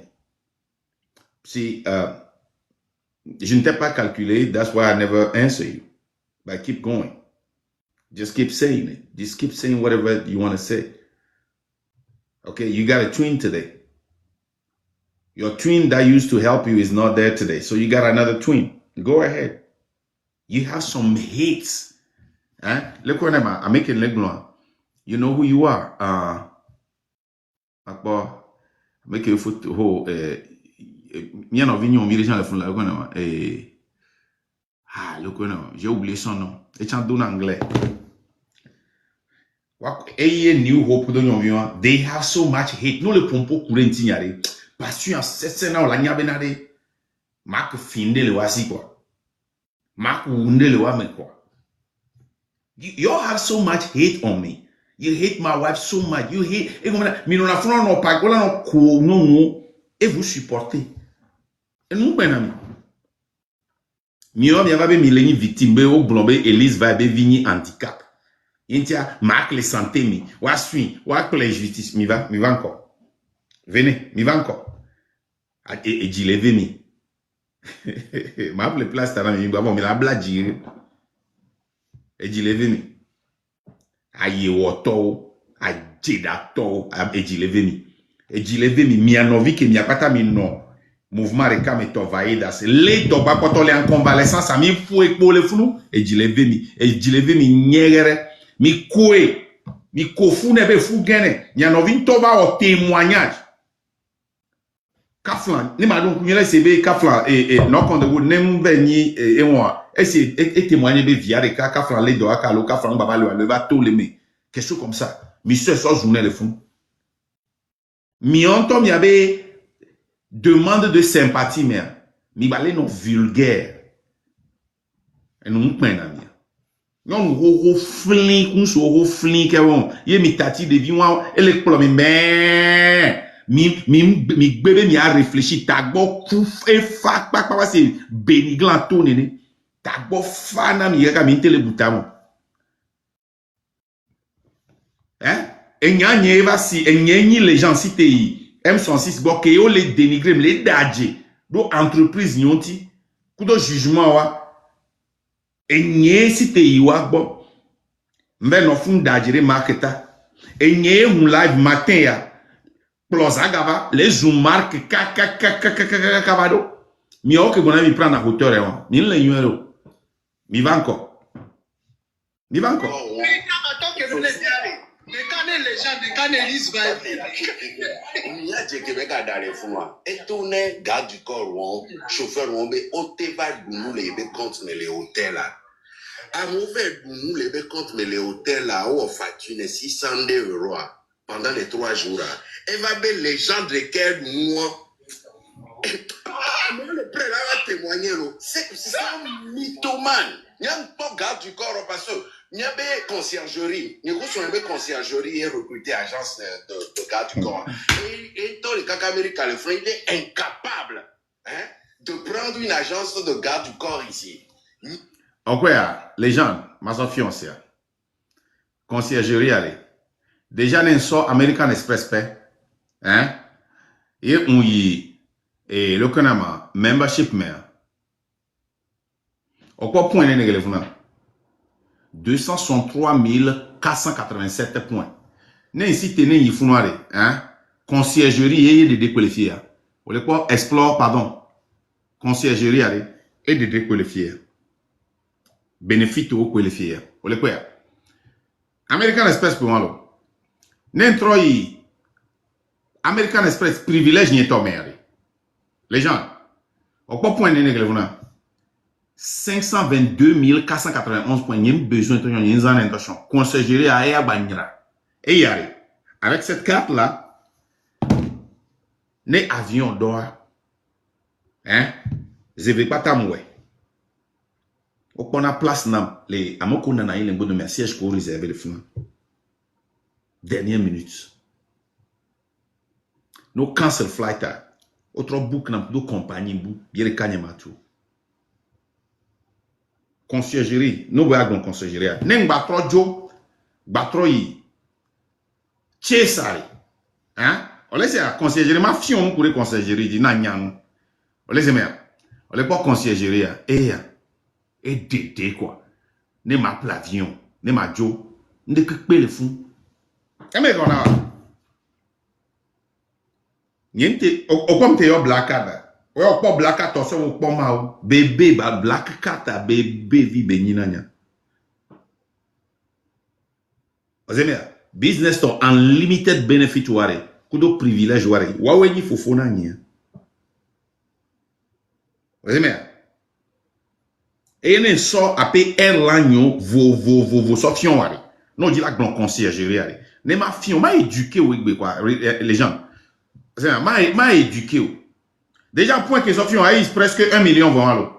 See, je ne t'ai pas calculé, that's why I never answer you. But keep going. Just keep saying it. Just keep saying whatever you want to say. Okay, you got a twin today. Your twin that used to help you is not there today. So you got another twin. Go ahead. You have some hates. Look what I'm making leg blanc. You know who you are. Make a foot ho bien en vignon, les gens le font là. Look j'ai oublié son nom. Et chant en anglais. New Hope they have so much hate. Nous le pompo courenti yare. Parce que c'est na la nyabenade. Mark finde le wasi quoi. Mark wunde le wa me quoi. You all have so much hate on me. You hate my wife so much. You hate. Et comme ça, mais nous na fona no pa kola no ko no et vous supportez. Et nous ben ami. Mio mi va be mileni victime be o blombe Elise va be vini handicap. Intia marque les santé mi. Wa suis, wa les justice mi va encore. Venez, mi va encore. Et j'y levé mi. Ma appelle place ta mi bon mi la blague. Et j'y levé mi. Aye woto, a jedato, et j'y levé mi. Et j'y levé mi mi anovi que mi apata mi non. Mouvement reka me tovaye das. Les doba quand on est en convalescence, ça mi foué pour le flou. Et j'y levé mi. Et j'y levé mi nyere. Mi koué. Mi kofu nebe fou gene. Mi anovi tova au témoignage. Kaflan, ni ma donc nyele sebe kaflan et non kon de go nem beni et moi et témoigner be via de kaflan le do akalo kaflan baba le va tout lemer quelque chose comme ça monsieur so journée le fond mi onto mi abe demande de sympathie mais mi balé non vulgaire et nous pena mi non ro flin kun so ro flin ke won ye mi tati de vi won e le plo mi mi bébé mi a réfléchi tagbo et fa pa c'est béniglan tout nene tagbo fana mi ka mi tele butamo et nyanye va si et nyenyi les gens cité M106 bo ke yo les dénigrer les dadje do entreprise nyonti kudo jugement wa et nye cité wa bo mbe no fun dadje marketa et nye un live matin ya plus agava les zoom marque kakado mi o que bon ami prendre à hauteur et mi le numéro mi va encore attends que nous les diable de caner les gens de caner Elise va il y a des Québécois dans les fonds et tourner garde du corps chauffeur on be hôtel va nous les compte les hôtels là à mauvais nous les compte les hôtels là où on facture 600 € pendant les 3 jours là. Elle va bien les gens de quel moi. Le prêt là va témoigner. C'est un mythomane. Il y a un peu garde du corps parce que il y a des conciergeries. Il y a des conciergeries et recruter agence de garde du corps. Et dans les cas américains, le frère, il est incapable de prendre une agence de garde du corps ici. Ok, les gens, ma fiancée. Conciergerie, allez. Déjà, nous sommes American Express Pay. Et on y est le canama membership mais. Au quoi point est le 263 487 points. N'est ici tenez y founoire. Conciergerie et de déqualifier. Ou le quoi explore pardon. Conciergerie allez et de déqualifier. Bénéfice au qualifier. Ou le quoi. American Express pour moi. N'entro y American Express privilège n'y est tombé. Les gens, au point de négler 522 491 points. N'y a besoin de une intention. Conciergerie à Ea Banyra. Et y arrive. Avec cette carte là, les avions d'or. Je vais pas t'amouer. Au point de place nam les amokona na y les de siège pour réserver le film. Dernière minute. No cancel flight. Autre book n'a pas compagnie bout, bien les kanyamatou. Conciergerie, nous voyons conciergerie. N'eng batro jo, batro yi, tchesari. Hein? On laisse la conciergerie, ma fion pour les conciergeries, dit na nyang. On laisse mais, on laisse pas conciergerie, et dédé quoi. Ne ma plavion, ne ma jo, ne que le fou. Et mais qu'on a. Niente, au comme te yo black card. Ou pas black card, toi, ou pas ma bébé, ba black card, bébé, vi benina nya. Ozemia, business to unlimited benefit ware, kudo privilege ware. Wawe ni fofona nya. Ozemia. Et ne so apé airline vos sofion ware. Non dit la grand conciergerie ware. Ne ma fion ma éduqué ou quoi les gens. M'a éduqué. Déjà, point que Sophie a eu presque 1 million vont à l'eau.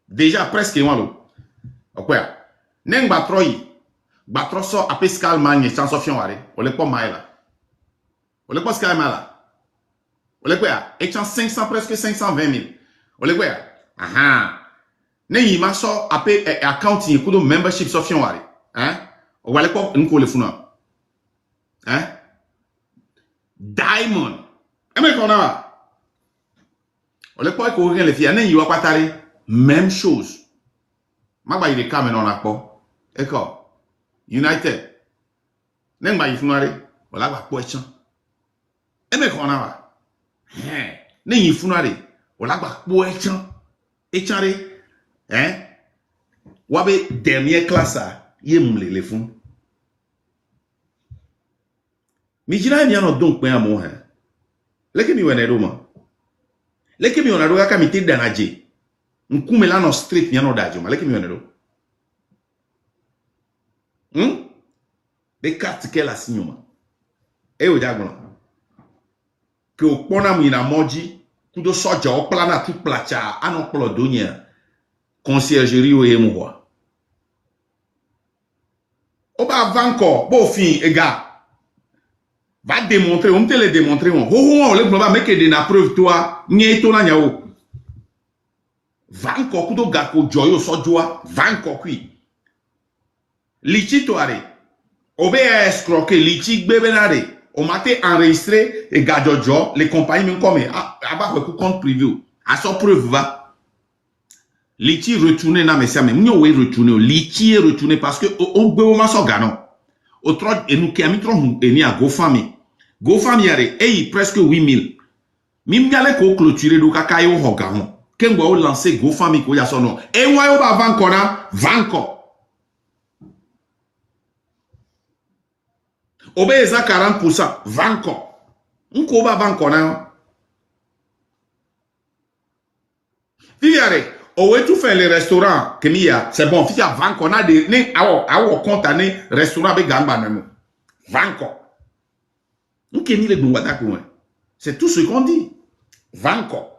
Déjà, presque 1 million. Ok. N'eng batroyi. Batro so a pescal magne sans Sophie a eu. On le pas maïla. On le pas scal maïla. On le quoi. Et 500, presque 520 000. On le quoi. Aha. N'eng ma so a pe accounting kudo membership Sophie a eu. Hein? On le pas n'ko le funa. Hein? Diamond. Et mais qu'on a. On le croit qu'on les filles, il y a pas même chose. Ma ba il est quand même on a pas. Et quoi? United. N'en ba il faut aller. Voilà ba poisson. Et mais qu'on a. N'en il faut aller. Voilà ba poisson. Et charé. Hein? Wabe dernière classe à yemle les fonds. Mais je n'ai rien donc pas à moi. Leke mi wene roma. Leke mi wene roga kamite danaje. Nkume la no street nyano dajo ma leke mi wene ro. De carte ke la signoma. E o jagon. Que o pona mu ina moji kudo soja o plana tu placha ano plo donya. Conciergerie o emwa. Oba vanko bo fin ega. Va démontrer, on te le démontrer. On le va mettre des preuves toi. N'y to na nyao. Va encore kudo gako joyo so joa. Va encore kui. Lichi toare. Obe a escroquer lichi bebenare. On m'a enregistré et gajojo les compagnies même comme aba ko compte privé. A so preuve va. Lichi retourner na mesia mais nous we retourner. Lichi est retourné parce que on gbe ma so ganon. Autre et nous qui a mis trop et ni à GoFundMe. GoFundMe yare et presque 8000. Mimgale ko clôturer do kakayo hogahon. Kengwa o lancer GoFundMe ko ya sono. E wa yo ba vanko na vanko. Obeza 40% vanko. Nko ba vanko na. Yare o tout fait les restaurants que mia c'est bon fia vanko na de ni awo compte ani restaurant be gamba na no. Vanko. C'est tout ce qu'on dit. Vanko.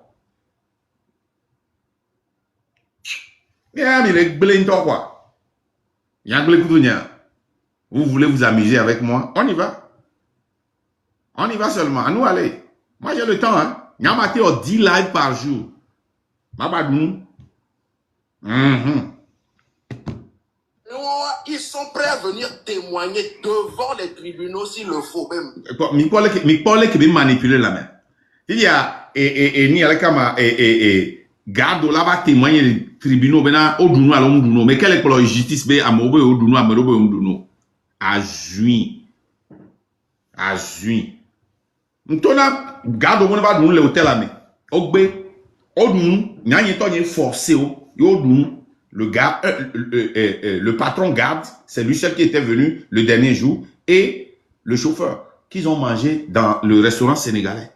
Quoi. Vous voulez vous amuser avec moi? On y va. On y va seulement. À nous aller. Moi j'ai le temps. Hein. Il y a 10 lives par jour. Ils sont prêts à venir témoigner devant les tribunaux s'il le faut même. Mi parle qui manipuler la main. Il y a ni avec ma garde là-bas témoigner les tribunaux bena oduno à l'omduno mais quelle est pour la justice be amobe oduno amerobe oduno à juin. Ntona garde on va donner l'hôtel à mais ogbe oduno nyanye to nye forcé o oduno. Le patron garde, c'est lui seul qui était venu le dernier jour, et le chauffeur qu'ils ont mangé dans le restaurant sénégalais.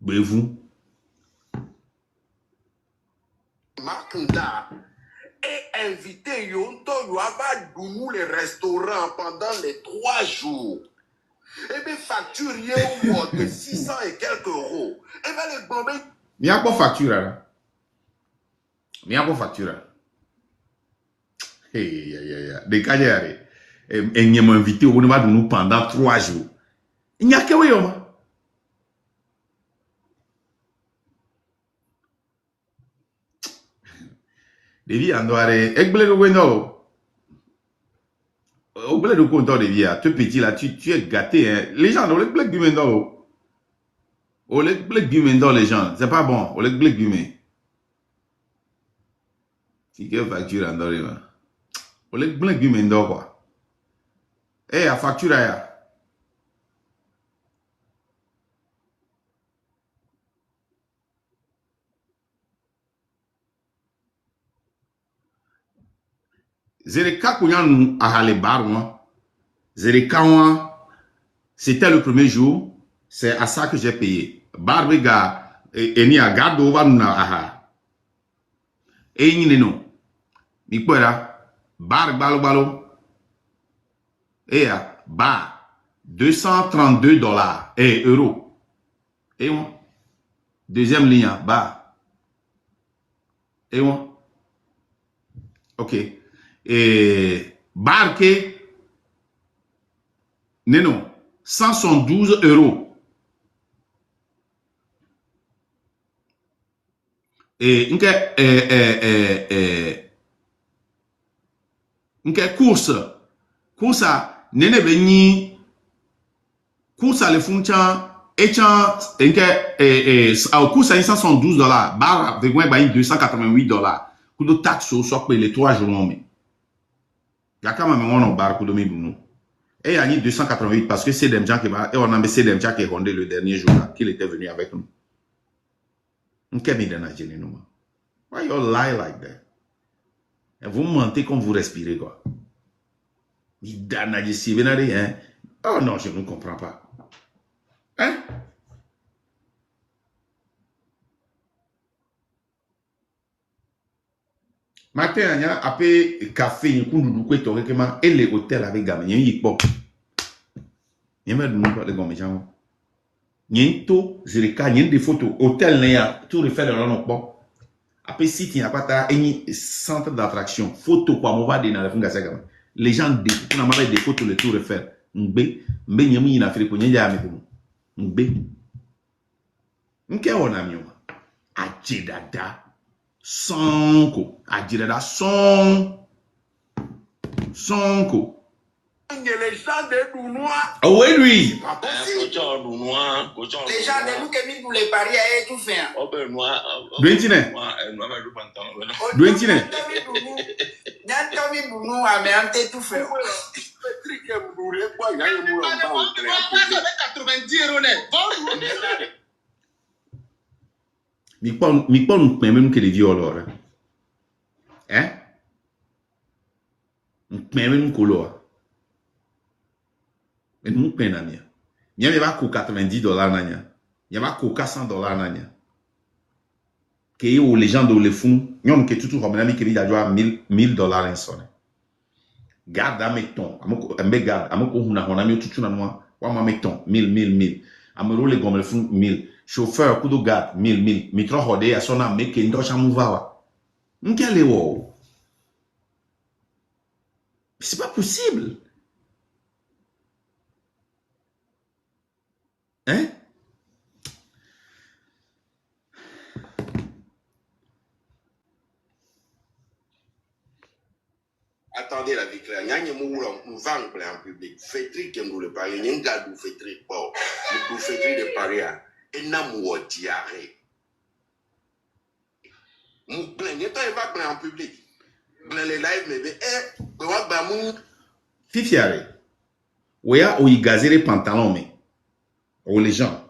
Mais vous. Marc Nda est invité Yonto Yoava Dounou les restaurants pendant les 3 jours. Et bien facture de 600 et quelques euros. Et bien les bombes. Il n'y a pas de facture là. Il n'y a pas de facture. Des cas, et nous invité au niveau de nous pendant 3 jours. Il n'y a que oui, homme. Devi andare, ekble de wendolo. Oble de content de via, tout petit là, tu es gâté, hein. Les gens, on les blague du mendolo. On les blague du mendolo, les gens. C'est pas bon, on les blague du mendolo. Si quelle facture andore, man. On les blague du mendolo, quoi. Eh, la facture, ya. Zereka Kounyan à les bar, moi. Zereka, c'était le premier jour. C'est à ça que j'ai payé. Barbega, et ni à garde over na aha. Et ni non. Ni quoi là? Bar balo. Et à bar. $232 et euros. Et moi. Deuxième ligne, bar. Et moi. Ok. Et barque non 112 euros et une course à nene beni course à le funcha et chan course à $112 bar avec moi $288 coup de taxe au soit les 3 jours mais Yakama me on bar coup de mi et il y a 288 parce que c'est Demja qui va et on a mis c'est Demja qui est rondé le dernier jour là qu'il était venu avec nous. Why you lie like that? Et vous mentez quand vous respirez quoi. Hein? Oh non, je ne comprends pas. Hein? Matin, il y a un café, il y a un et les hôtels avec gamin, il y a un hip-hop. Il y a un hôtel, il y a des photos. Hôtel, il y a tout refait dans le nom. Après, si il n'y a pas de centre d'attraction, photo, quoi, on va dire dans le fond. Les gens, on a des photos, le tout refaire. Mbe, il y a un fait pour y a Mbe. Mbe, on a mis. Adjedada. Sonko. Adjedada. Sonko. Les gens de Dounois. Oh oui, lui. Les gens de nous qui mis pour les paris à tout faire. Duentine. Duentine. Mi pas nous même que les viols. Hein? Même color. Et nous payons n'y a pas $90 nanya. Il y a pas $100 nanya. Que les gens de le font, nous que tout comme ami qui dit d'avoir $1000 en sonne. Garde à mettons, ambe garde, amoko huna on a mis tout na moi, wa ma mettons 1000. Amero les gomme le font 1000. Chauffeur coup de garde 1000. Mitro hodé à son ame que ndo chamuva. Nkele wo. C'est pas possible. Hein? Attendez la vie claire. Nous vendre en public. Fétri qui nous le parler. Nous gardons fétri. Bon, nous fétri de Paris. Et nous diarrhée. Nous plaignons. Toi, il va plaindre en public. Plaindre les lives, mais Fifiare. Oya oyi gazere pantalon mais. O les gens.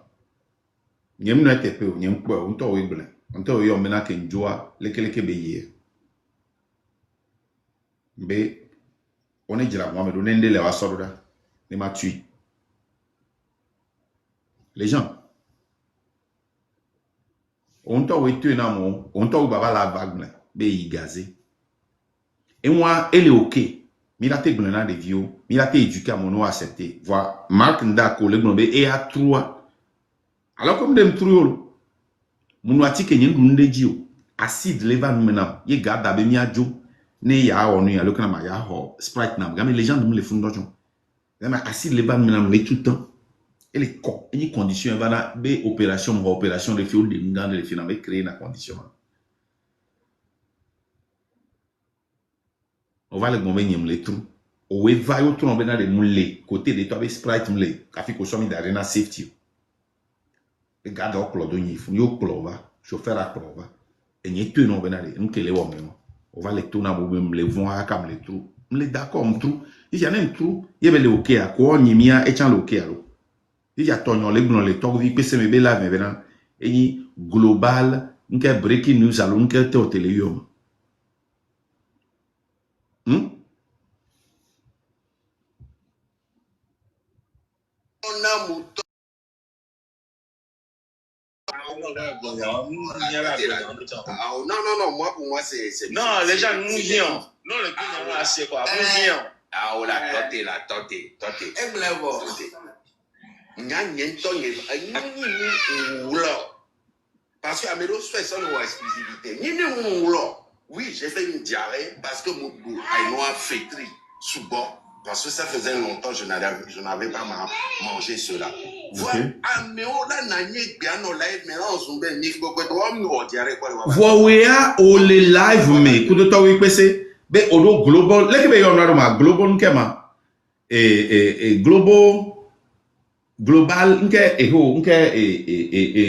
Nyem no tepe o nyem po o nto o iblen. Nto o yo mena ke njoa lekeleke beye. Mbe on est jira moi me donner ndele wa soroda. Ne ma tui. Les gens. On to o tu na mo, on to o baba la vague be yi gazé. Et moi elle est OK. Milate blena de vieux, milate éduqué à mon accepté. Voir Marc Ndako le blonde et à trois. Alors comme dem truolo. Mon wati ke nyen dunde dio. Acide leva nous maintenant. Ye garde abe mi adjo. Ne ya onu ya lokana ma ya ho Sprite nam. Game les gens me le font dojo. Game acide leva nous maintenant le tout temps. Et les conditions, il va des opérations de fiole de ngande de finalement créer une condition. On va le gommer les trous. On va y trou on va les mouler côté de toi avec sprite mouler. Café ko somi d'arena safety. Et garde au clo donyi fu yo clo va chauffeur à clo va. Et n'y tout non venale nous que les hommes. On va les tourner pour les vont à comme les trous. On les d'accord un trou. Il y a un trou, il y avait le OK à quoi ni mia et chan le OK à l'eau. Il y a ton les blonds les talk vi pese me be la me bena et global nke breaking news alon nke te au télévision. On a mouton. Non, moi, pour moi, c'est. Non, les gens nous viennent. Non, le Kenya, c'est quoi? Nous viennent. Ah, oh là, tentez. Parce que Amédo fait son exclusivité. Oui, j'ai fait une diarrhée parce que mon goût a noir fétri sous bord. Parce que ça faisait longtemps que je n'avais pas mangé cela. Voilà, Voyez au les live mais coup de temps oui pese be odo global leke be yonra ma global nkema global nke eho nke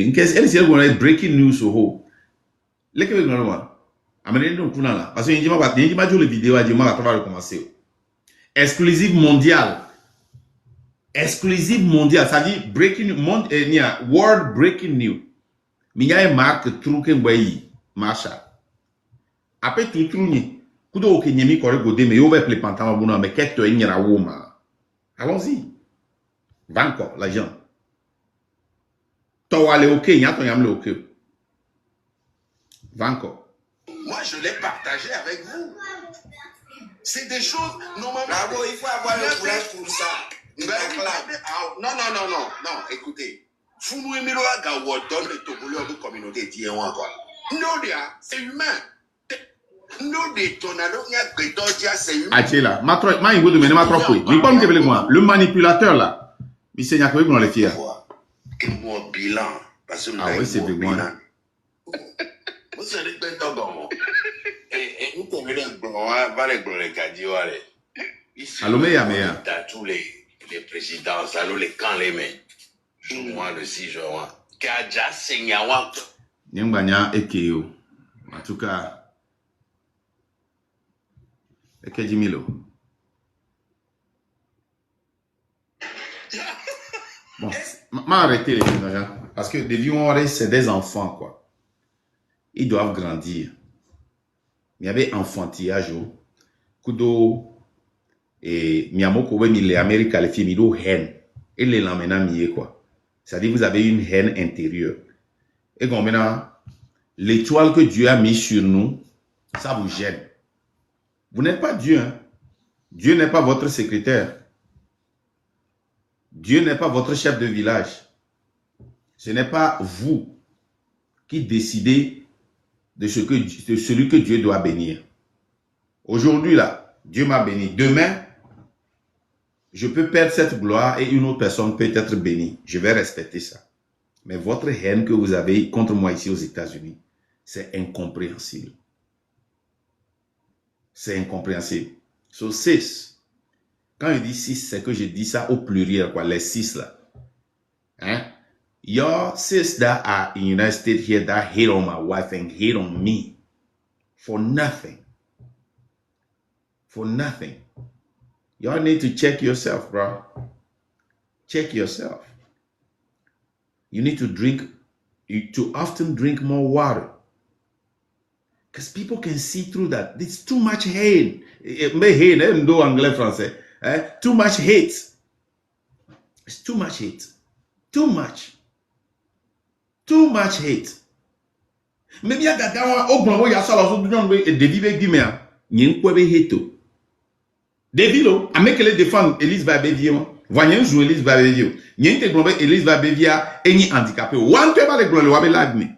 nke elise go breaking news ho leke be yonra ma amene no kuna la parce que yinjima jo le vidéo a dima va recommencer exclusive mondial, ça dit breaking world breaking news. Minya marque truque ngwayi marcha. Après tout truni, kudo oke nyemi kore gode me yo be ple pantama buna me keto enyera woma. Allons-y. Vanko l'argent. To wale oke nyato yamle oke. Vanko. Moi je l'ai partagé avec vous. C'est des choses normalement. Bravo, il faut avoir le courage pour ça. Non, écoutez. Vous nous aimez le gars ou donne le tobolo de communauté d'hier quoi. Non, c'est humain. Non, des tonneaux, il y a des tonneaux, c'est humain. Achela, ma ingo de mene ma trop oui. Mi comme que moi, le manipulateur là. Mi senya ko ibon le fia. Et mon bilan parce que ah oui, c'est bilan. Vous allez peut-être dans et nous comme les caddios allez. Allô meya. Tous les présidents, allô les camps les mains. Moi le 6 juin. Kaja Senyawa. Nyanganya ekeo. En tout cas Ekedimilo. Bon, m'arrêter les gens parce que des vieux c'est des enfants quoi. Ils doivent grandir. Il y avait enfantillage kudo et miamoko we mi les Amériques les filles mido haine et les lamena mié quoi. C'est-à-dire vous avez une haine intérieure. Et quand maintenant l'étoile que Dieu a mis sur nous, ça vous gêne. Vous n'êtes pas Dieu, hein? Dieu n'est pas votre secrétaire. Dieu n'est pas votre chef de village. Ce n'est pas vous qui décidez de celui que Dieu doit bénir. Aujourd'hui, là, Dieu m'a béni. Demain, je peux perdre cette gloire et une autre personne peut être bénie. Je vais respecter ça. Mais votre haine que vous avez contre moi ici aux États-Unis, c'est incompréhensible. C'est incompréhensible. So 6. Quand je dis 6, c'est que je dis ça au pluriel, quoi, les 6 là. Hein? Your sis that are in United States here that hate on my wife and hate on me for nothing. For nothing. Y'all need to check yourself, bro. Check yourself. You need to often drink more water. Because people can see through that. It's too much hate. Anglais, français. Too much hate. It's too much hate. Too much. Too much hate. Maybe I got that one. Ya sala so dunyon we David be gimea. Nyen kwa be hate. David lo, a make le défendre Elise va bevio. Voyez jouer Elise va bevio. Nyen te glombe Elise va bevia eni handicapé. One te ba le glombe wa be live me.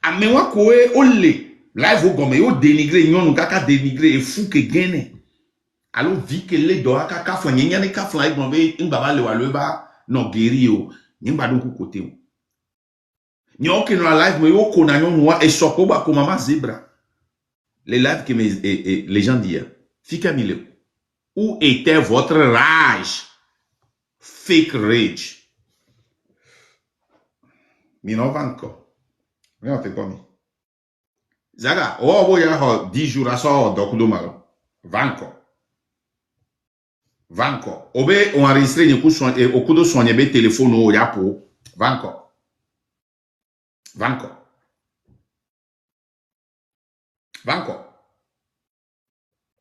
amewa koe ole live au gomme yo dénigrer nyonu kaka dénigrer e fou ke gene alo vi ke le do kaka fo nyanya ne ka fly gombe ngaba le waleba no geri yo nyimba do ku kote o nyoke no live me yo kona nyonu wa e soko ba ko mama zebra les lives que les gens disent fika mille où était votre rage fake rage mi no vanko mi on te komi zaga o ya ho 10 jours aso dokudo malo vanko obe on enregistré ni ku son au kudo sonye be téléphone o ya po vanko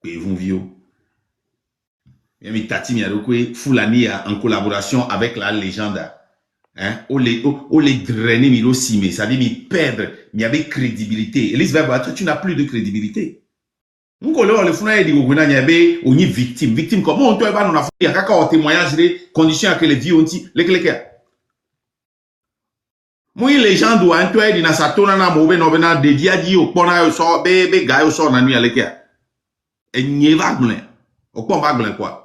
et vous vieux mi tati mi arokwe Fulani en collaboration avec la légende hein o les drainer mi lo sime ça dit mi perdre mi avait crédibilité Elise va tu n'as plus de crédibilité ngolo le funa edi go na nyabe oni victime comment on to ba na ya kaka o témoignage les conditions que les vies ont dit les moi les gens doivent to edi na satona na mo be no be na de dia di o pona yo so be ga yo so na nu ya lekia enye va glen o pon ba glen quoi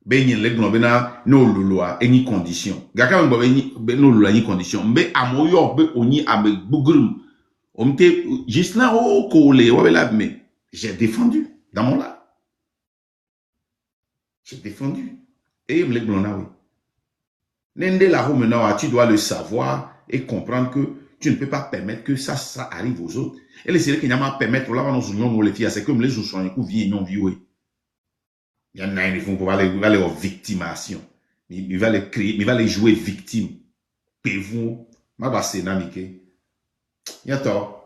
benye le gno bena no lulua any condition gaka mbo be no lulua any condition mbe amoyo be oni abe bugrum omte juste là o ko le wa la mais j'ai défendu dans mon là j'ai défendu et me le gno na oui nende la ho maintenant tu dois le savoir et comprendre que tu ne peux pas permettre que ça arrive aux autres et les séries qui n'ama permettre là nos unions les filles c'est comme les gens sont vie non vie. Il y en a une qui va les victimation. Il va les créer, il va les jouer victime. Pévou, ma basse namike. Yato.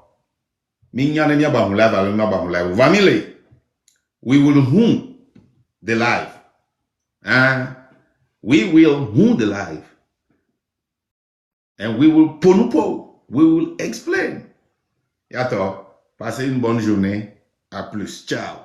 Minyane nya ba mula va ma ba mula. Vamile. We will wound the life. We will wound the life. And we will ponupo. We will explain. Yato. Passez une bonne journée. À plus. Ciao.